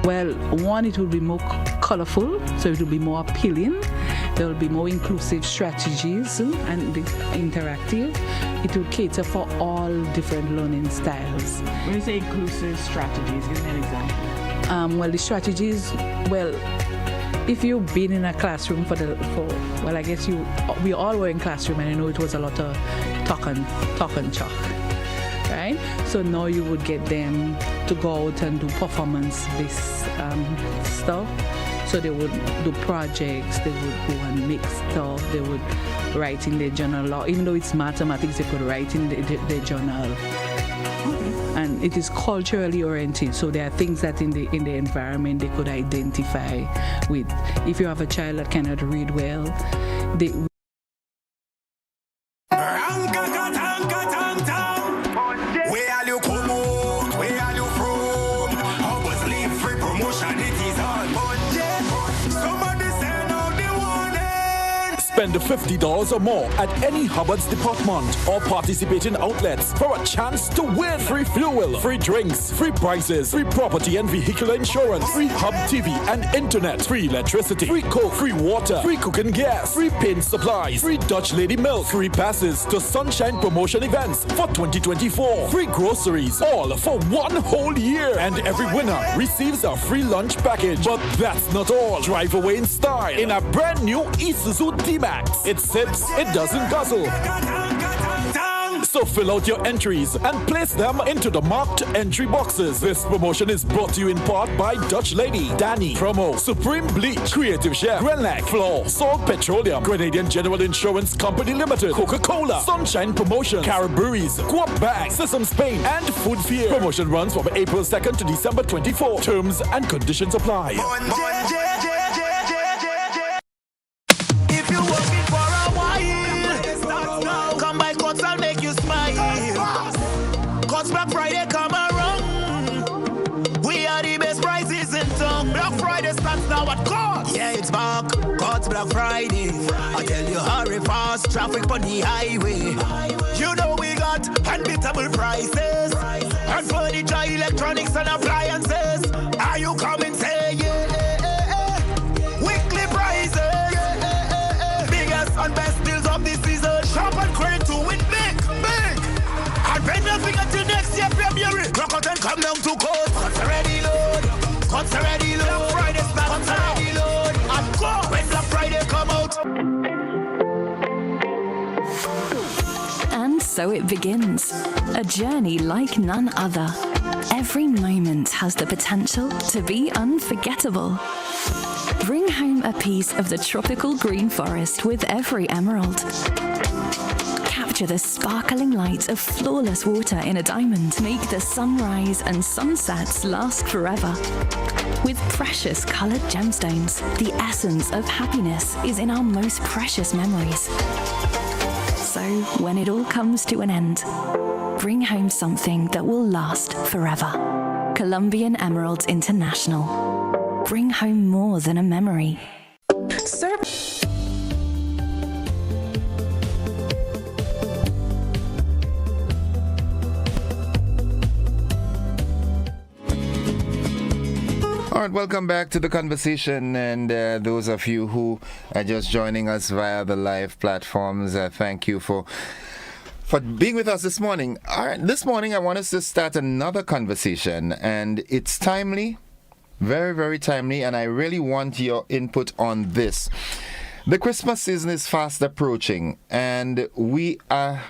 Well, one, it will be more colorful, so it will be more appealing. There will be more inclusive strategies and interactive. It will cater for all different learning styles. When you say inclusive strategies, give me an example. Well, the strategies, if you've been in a classroom I guess we all were in classroom, and I know it was a lot of talk and chalk, right? So now you would get them to go out and do performance-based stuff. So they would do projects, they would go and make stuff, they would write in their journal. Even though it's mathematics, they could write in their journal. And it is culturally oriented, so there are things that in the environment they could identify with. If you have a child that cannot read well, they Spend $50 or more at any Hubbard's department or participating outlets for a chance to win free fuel, free drinks, free prizes, free property and vehicular insurance, free Hub TV and internet, free electricity, free coke, free water, free cooking gas, free paint supplies, free Dutch Lady milk, free passes to Sunshine promotion events for 2024, free groceries, all for one whole year, and every winner receives a free lunch package. But that's not all. Drive away in style in a brand new Isuzu D-Max. It sips, it doesn't guzzle. So fill out your entries and place them into the marked entry boxes. This promotion is brought to you in part by Dutch Lady, Danny, Promo, Supreme Bleach, Creative Chef, Grenlac, Floor, Salt Petroleum, Grenadian General Insurance Company Limited, Coca-Cola, Sunshine Promotion, Caribberies, Coop Bag, Sesame Spain, and Food Fear. Promotion runs from April 2nd to December 24. Terms and conditions apply. If you're working for a while, come by Courts, I'll make you smile. Courts Black Friday come around. We are the best prices in town. Black Friday starts now at Courts. Yeah, it's back. Courts Black Friday. I tell you, hurry fast. Traffic on the highway. You know we got unbeatable prices. And furniture, electronics, and appliances. Are you coming? Say yeah. Weekly prices. And best deals of this season. Shop and credit to win big, big. And pay nothing until next year, February. Rock out and come down to Courts. Courts already load. Courts already load. Black Friday start. Courts already load. And go when Black Friday come out. And so it begins. A journey like none other. Every moment has the potential to be unforgettable. Bring home a piece of the tropical green forest with every emerald. Capture the sparkling light of flawless water in a diamond. Make the sunrise and sunsets last forever. With precious colored gemstones, the essence of happiness is in our most precious memories. So, when it all comes to an end, bring home something that will last forever. Colombian Emeralds International. Bring home more than a memory. Sir. All right, welcome back to the conversation, and those of you who are just joining us via the live platforms, thank you for being with us this morning. All right, this morning I want us to start another conversation, and it's timely. Very, very timely, and I really want your input on this. The Christmas season is fast approaching, and we are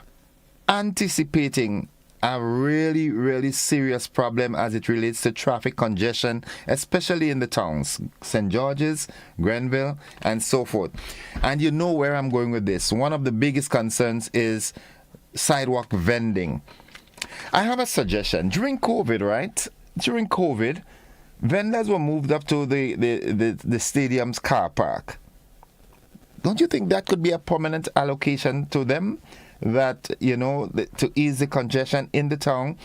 anticipating a really, really serious problem as it relates to traffic congestion, especially in the towns, St. George's, Grenville, and so forth. And you know where I'm going with this. One of the biggest concerns is sidewalk vending. I have a suggestion. During COVID, right? During COVID, vendors were moved up to the stadium's car park. Don't you think that could be a permanent allocation to them? That, you know, to ease the congestion in the town.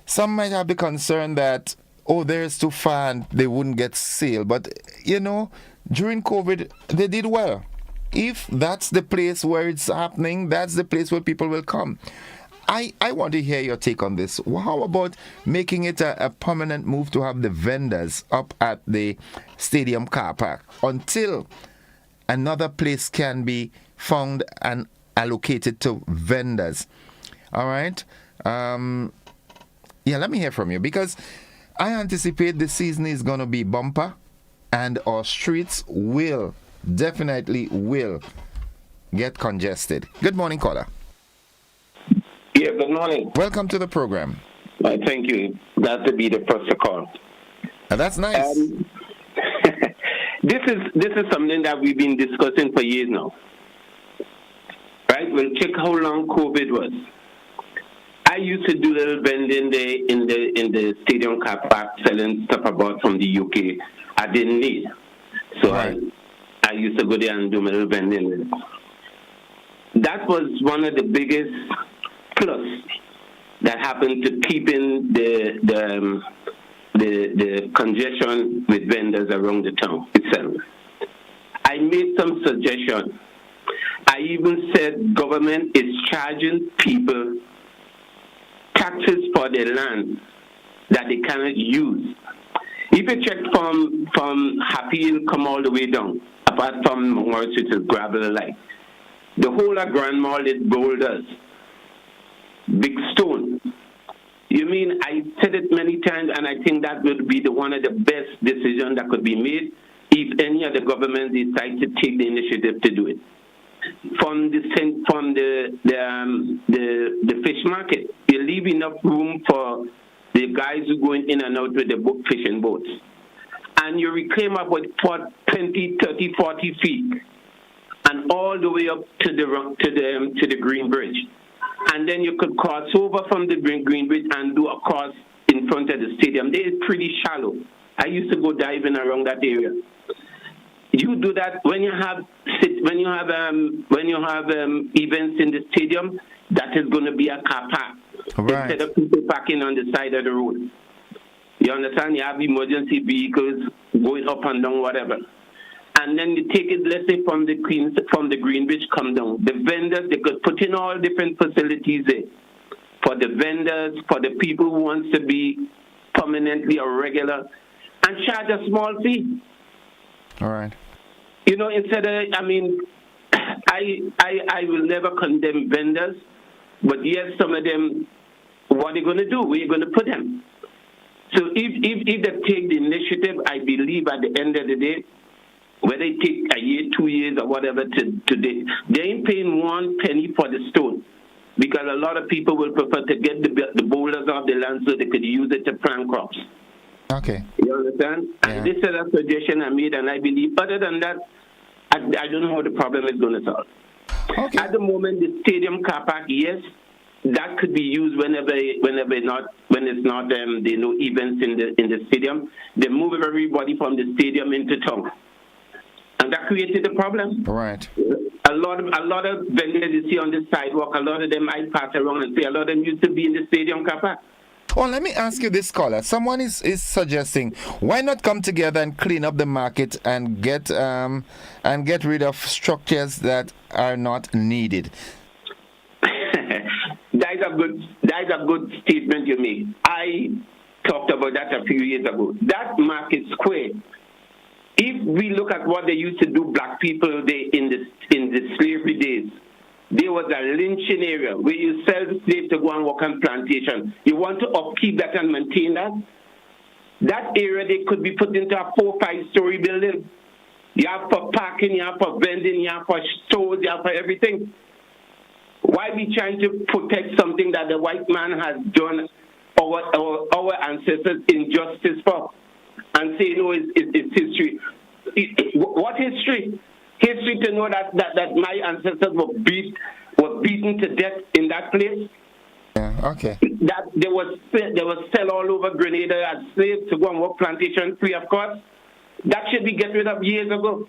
Some might have the concern that, oh, there's too far and they wouldn't get sale. But, you know, during COVID, they did well. If that's the place where it's happening, that's the place where people will come. I want to hear your take on this. How about making it a permanent move to have the vendors up at the stadium car park until another place can be found and allocated to vendors? All right? Yeah, let me hear from you, because I anticipate the season is going to be bumper, and our streets definitely will get congested. Good morning, caller. Yeah, good morning. Welcome to the program. Thank you. Glad to be the first to call. That's nice. This is something that we've been discussing for years now. Right? We'll check how long COVID was. I used to do little vending there in the stadium car park, selling stuff I bought from the UK. I didn't need, so right. I used to go there and do my little vending. That was one of the biggest plus that happened to keeping the congestion with vendors around the town itself. I made some suggestions I even said government is charging people taxes for their land that they cannot use. If you check from Happy Hill, come all the way down, apart from Morris, which is gravel alike, the whole of Grand Mall is boulders, big stone. You mean, I said it many times, and I think that would be one of the best decisions that could be made if any of the governments decide to take the initiative to do it. From the fish market, you leave enough room for the guys who going in and out with the fishing boats, and you reclaim up with 20, 30, 40 feet, and all the way up to the Green Bridge. And then you could cross over from the Green Bridge and do a cross in front of the stadium. They is pretty shallow. I used to go diving around that area. You do that when you have events in the stadium. That is going to be a car park instead of people parking on the side of the road. You understand? You have emergency vehicles going up and down, whatever. And then you take it, let's say, from the Green Bridge, come down. The vendors, they could put in all different facilities there for the vendors, for the people who wants to be permanently or regular, and charge a small fee. All right. You know, instead of, I mean, I will never condemn vendors, but yes, some of them, what are they going to do? Where are you going to put them? So if they take the initiative, I believe at the end of the day, whether it take a year, 2 years, or whatever, today, they ain't paying 1 penny for the stone, because a lot of people will prefer to get the boulders off the land so they could use it to plant crops. Okay. You understand? Yeah. And this is a suggestion I made, and I believe, other than that, I don't know how the problem is going to solve. Okay. At the moment, the stadium car park, yes, that could be used when it's not there are no events in the stadium. They move everybody from the stadium into town, and that created a problem. Right. A lot of vendors you see on the sidewalk, a lot of them I pass around and say a lot of them used to be in the stadium car park. Oh, let me ask you this, caller. Someone is suggesting, why not come together and clean up the market and get rid of structures that are not needed? That's a good statement you make. I talked about that a few years ago. That market square, if we look at what they used to do, black people in the slavery days, there was a lynching area where you sell the slaves to go and work on plantation. You want to upkeep that and maintain that? That area, they could be put into a 4- or 5-story building. You have for parking, you have for vending, you have for stores, you have for everything. Why be trying to protect something that the white man has done our ancestors injustice for? And say, no, it's history. What history? History to know that my ancestors were beaten to death in that place. Yeah, okay. That there was sell all over Grenada as slaves to go and work plantation free of cost. That should be get rid of years ago.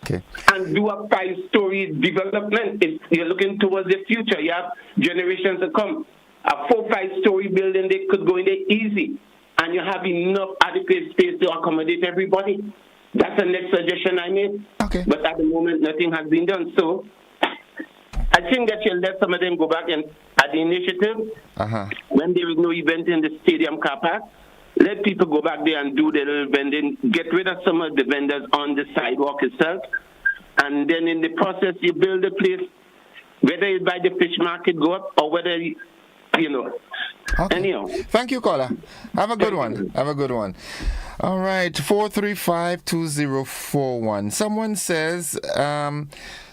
Okay. And do a 5-story development. If you're looking towards the future, you have generations to come. A 4- or 5-story building, they could go in there easy, and you have enough adequate space to accommodate everybody. That's the next suggestion I made. Okay. But at the moment, nothing has been done. So I think that you'll let some of them go back and at the initiative. When there is no event in the stadium car park, let people go back there and do the little vending. Get rid of some of the vendors on the sidewalk itself. And then in the process, you build a place, whether it's by the fish market go up or whether, Okay. Anyhow. Thank you, caller. Have a good one. Have a good one. All right, 435-2041.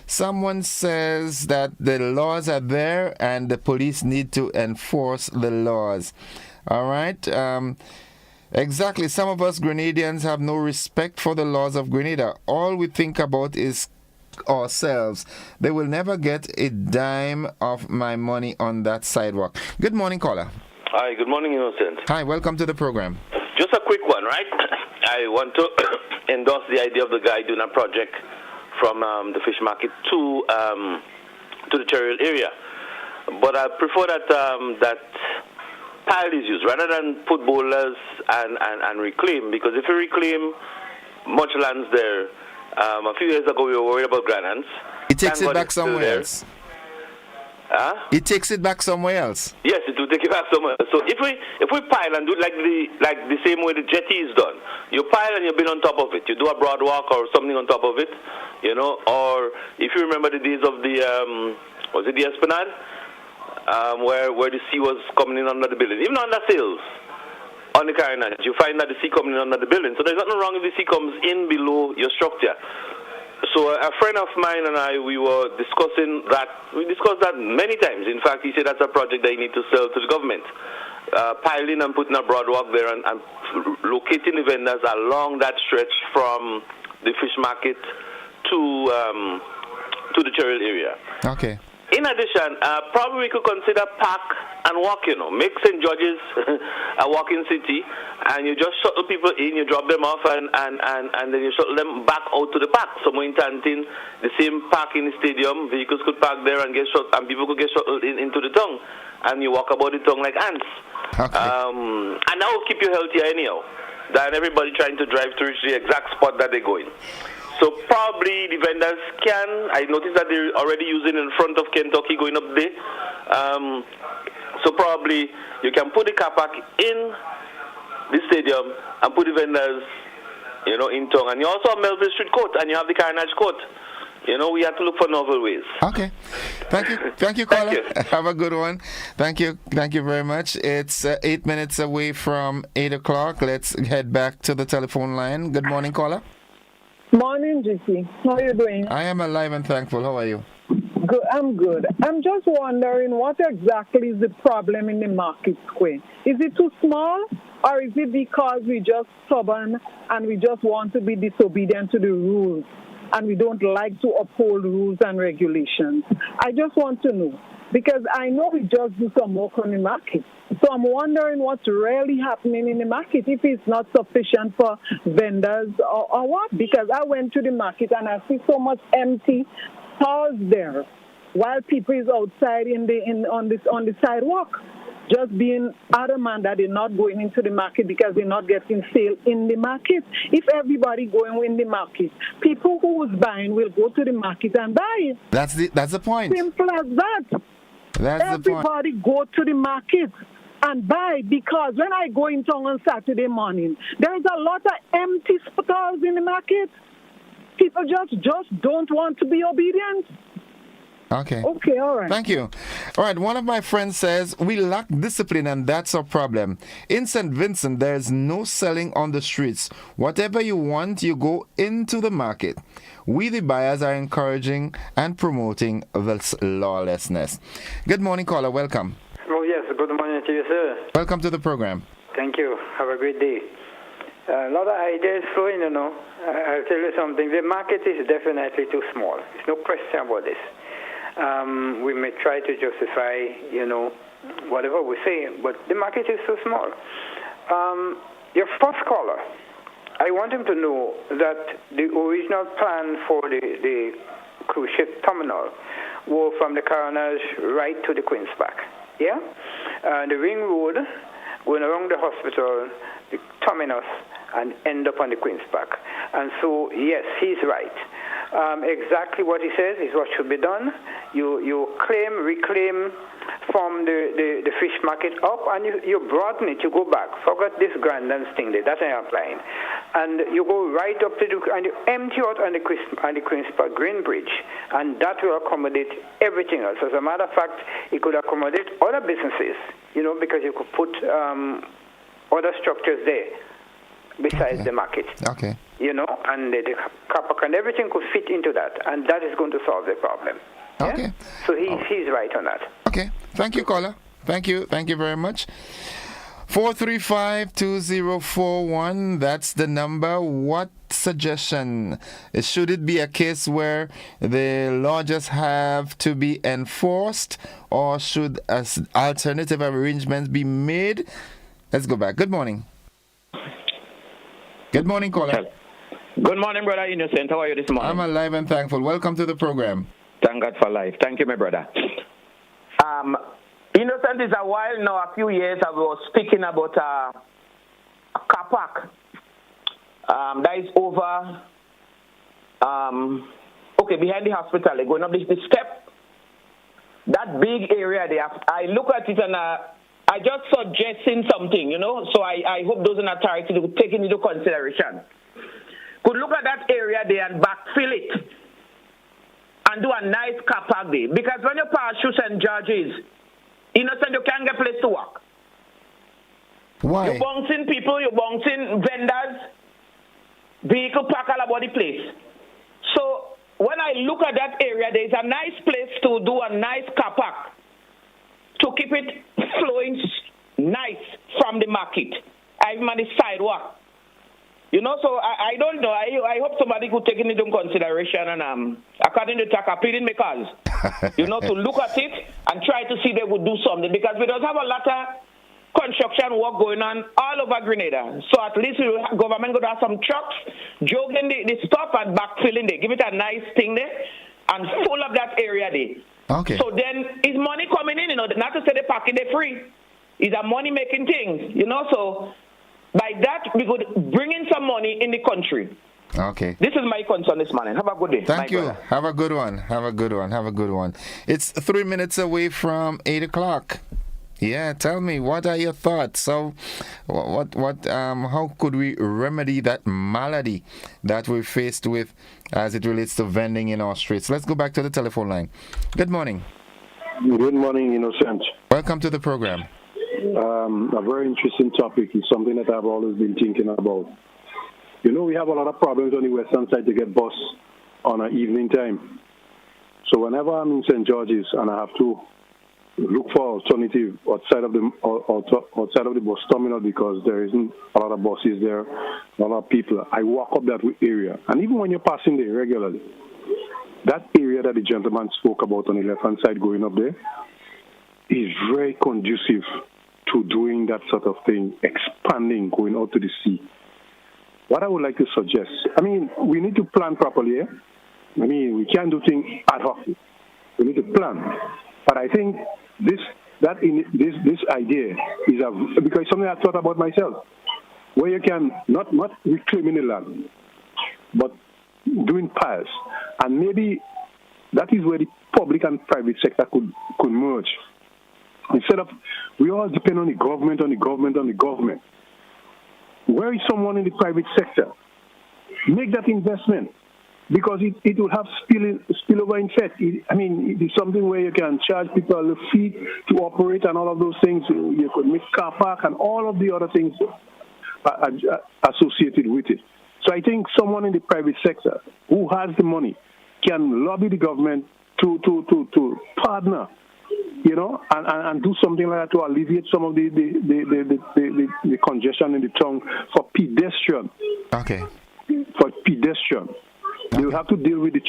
Someone says that the laws are there and the police need to enforce the laws. All right. Exactly. Some of us Grenadians have no respect for the laws of Grenada. All we think about is ourselves. They will never get a dime of my money on that sidewalk. Good morning, caller. Hi, good morning, Innocent. Hi, welcome to the program. Just a quick one, right? I want to endorse the idea of the guy doing a project from the fish market to the Cherry Hill area. But I prefer that tile is used rather than put boulders and reclaim, because if you reclaim much lands there, a few years ago we were worried about grandhands, It takes Thank it God back it's still somewhere there. else. Huh? It takes it back somewhere else. Yes, it will take it back somewhere. So if we pile and do like the same way the jetty is done, you pile and you build on top of it. You do a broad walk or something on top of it, you know. Or if you remember the days of the was it the Esplanade, where the sea was coming in under the building, even under sails on the carronage, you find that the sea coming in under the building. So there's nothing wrong if the sea comes in below your structure. So a friend of mine and I, we were discussing that. We discussed that many times. In fact, he said that's a project they need to sell to the government. Piling and putting a broad walk there and locating the vendors along that stretch from the fish market to the Cheryl area. Okay. In addition, probably we could consider park and walk, you know. Make St. George's a walking city, and you just shuttle people in, you drop them off, and then you shuttle them back out to the park. Somewhere in Tantin, the same park in the stadium, vehicles could park there and and people could get shuttled into the town, and you walk about the town like ants. Okay. And that will keep you healthier anyhow, than everybody trying to drive to reach the exact spot that they're going. So probably the vendors can. I noticed that they're already using in front of Kentucky going up there. So probably you can put the car park in the stadium and put the vendors, you know, in town. And you also have Melville Street Court and you have the Carnage Court. You know, we have to look for novel ways. Okay. Thank you, caller. Have a good one. Thank you very much. It's 8 minutes away from 8 o'clock. Let's head back to the telephone line. Good morning, caller. Morning, GC. How are you doing? I am alive and thankful. How are you? Good. I'm good. I'm just wondering what exactly is the problem in the market square? Is it too small, or is it because we just stubborn and we just want to be disobedient to the rules and we don't like to uphold rules and regulations? I just want to know, because I know we just do some work on the market. So I'm wondering what's really happening in the market, if it's not sufficient for vendors or what. Because I went to the market and I see so much empty stalls there, while people is outside on the sidewalk, just being adamant that they're not going into the market because they're not getting sale in the market. If everybody going in the market, people who is buying will go to the market and buy. That's the point. Simple as that. Everybody go to the market and buy, because when I go in town on Saturday morning, there is a lot of empty stalls in the market. People just don't want to be obedient. Okay, all right. Thank you. All right, one of my friends says, we lack discipline and that's our problem. In St. Vincent, there is no selling on the streets. Whatever you want, you go into the market. We, the buyers, are encouraging and promoting this lawlessness. Good morning, caller. Welcome. Oh, yes. Good morning to you, sir. Welcome to the program. Thank you. Have a great day. A lot of ideas flowing, you know. I'll tell you something. The market is definitely too small. There's no question about this. We may try to justify, you know, whatever we say, but the market is so small. Your first caller, I want him to know that the original plan for the cruise ship terminal were from the Carronage right to the Queen's Park. Yeah? The ring road, going around the hospital, the terminus, and end up on the Queen's Park. And so, yes, he's right. Exactly what he says is what should be done. You reclaim from the fish market up, and you broaden it, you go back. Forget this grand and stingray, that's an outline. And you go right up to and you empty out on the Queen's Park Green Bridge, and that will accommodate everything else. As a matter of fact, it could accommodate other businesses, you know, because you could put other structures there besides the market. Okay. You know, and the car park and everything could fit into that, and that is going to solve the problem. Yeah? Okay. So he's right on that. Okay. Thank you, caller. Thank you very much. 435-2041, that's the number. What suggestion? Should it be a case where the law just have to be enforced, or should alternative arrangements be made? Let's go back. Good morning. Good morning, caller. Good morning, brother Innocent. How are you this morning? I'm alive and thankful. Welcome to the program. Thank God for life. Thank you, my brother. Innocent is a while now, a few years ago, was speaking about a car park that is over okay, behind the hospital, they're going up the step. That big area there, I look at it and I just suggesting something, you know. So I hope those in authority will take it into consideration. Could look at that area there and backfill it and do a nice car park there. Because when you pass through St. George's, innocent, you can't get a place to walk. Why? You're bouncing people, you're bouncing vendors, vehicle park all about the place. So when I look at that area, there's a nice place to do a nice car park to keep it flowing nice from the market, even on the sidewalk. You know, so I don't know. I hope somebody could take it into consideration and according to TAC appealing makers, you know, to look at it and try to see they would do something, because we don't have a lot of construction work going on all over Grenada. So at least the government could have some trucks jogging the stuff and backfilling there. Give it a nice thing there and full up that area there. Okay. So then is money coming in, you know, not to say the parking they free. It's a money making thing, you know, so by that we could bring in some money in the country. Okay. This is my concern this morning. Have a good day. Thank you. Have a good one. Have a good one. Have a good one. It's 3 minutes away from 8 o'clock. Yeah, tell me, what are your thoughts? So, how could we remedy that malady that we're faced with as it relates to vending in our streets? Let's go back to the telephone line. Good morning. Good morning, Innocent. Welcome to the program. A very interesting topic. Is something that I've always been thinking about. You know, we have a lot of problems on the western side to get bus on an evening time. So whenever I'm in St. George's and I have to look for alternative outside of the bus terminal because there isn't a lot of buses there, a lot of people, I walk up that area. And even when you're passing there regularly, that area that the gentleman spoke about on the left-hand side going up there is very conducive to doing that sort of thing, expanding, going out to the sea. What I would like to suggest, I mean, we need to plan properly. I mean, we can't do things ad hoc. We need to plan. But I think this idea is because something I thought about myself, where you can not reclaiming the land, but doing piles, and maybe that is where the public and private sector could merge. Instead of we all depend on the government. Where is someone in the private sector? Make that investment. Because it will have spillover effect. It is something where you can charge people a fee to operate and all of those things. You could make car park and all of the other things associated with it. So I think someone in the private sector who has the money can lobby the government to partner, you know, and do something like that to alleviate some of the congestion in the town for pedestrian. Okay. For pedestrian. They'll have to deal with the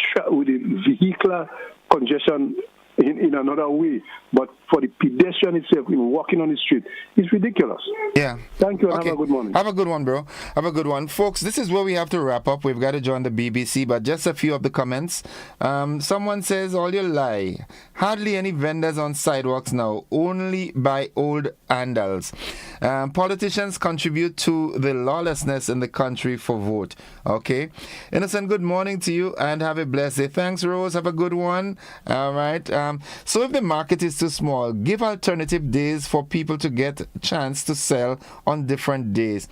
vehicular congestion in another way. But for the pedestrian itself, walking on the street, it's ridiculous. Yeah. Thank you and okay. have a good morning. Have a good one, bro. Have a good one. Folks, this is where we have to wrap up. We've got to join the BBC, but just a few of the comments. Someone says, all you lie. Hardly any vendors on sidewalks now, only by old handles. Politicians contribute to the lawlessness in the country for vote. Okay. Innocent, good morning to you and have a blessed day. Thanks, Rose. Have a good one. All right. So if the market is too small, give alternative days for people to get a chance to sell on different days.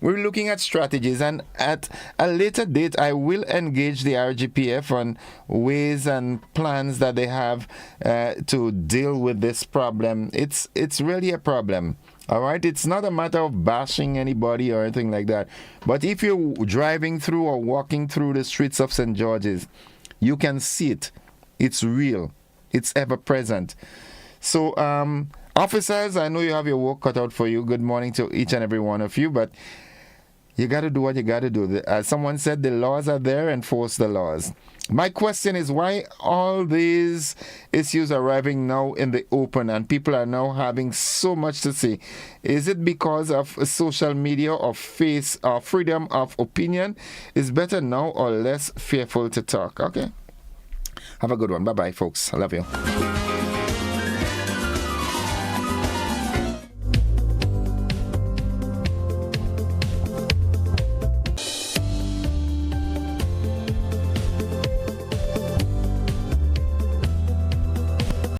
We're looking at strategies, and at a later date, I will engage the RGPF on ways and plans that they have to deal with this problem. It's really a problem. All right, it's not a matter of bashing anybody or anything like that. But if you're driving through or walking through the streets of St. George's, you can see it. It's real. It's ever present. So, officers, I know you have your work cut out for you. Good morning to each and every one of you, but you got to do what you got to do. As someone said, the laws are there, enforce the laws. My question is, why all these issues are arriving now in the open and people are now having so much to say? Is it because of social media or freedom of opinion? Is better now or less fearful to talk? Okay. Have a good one. Bye-bye, folks. I love you.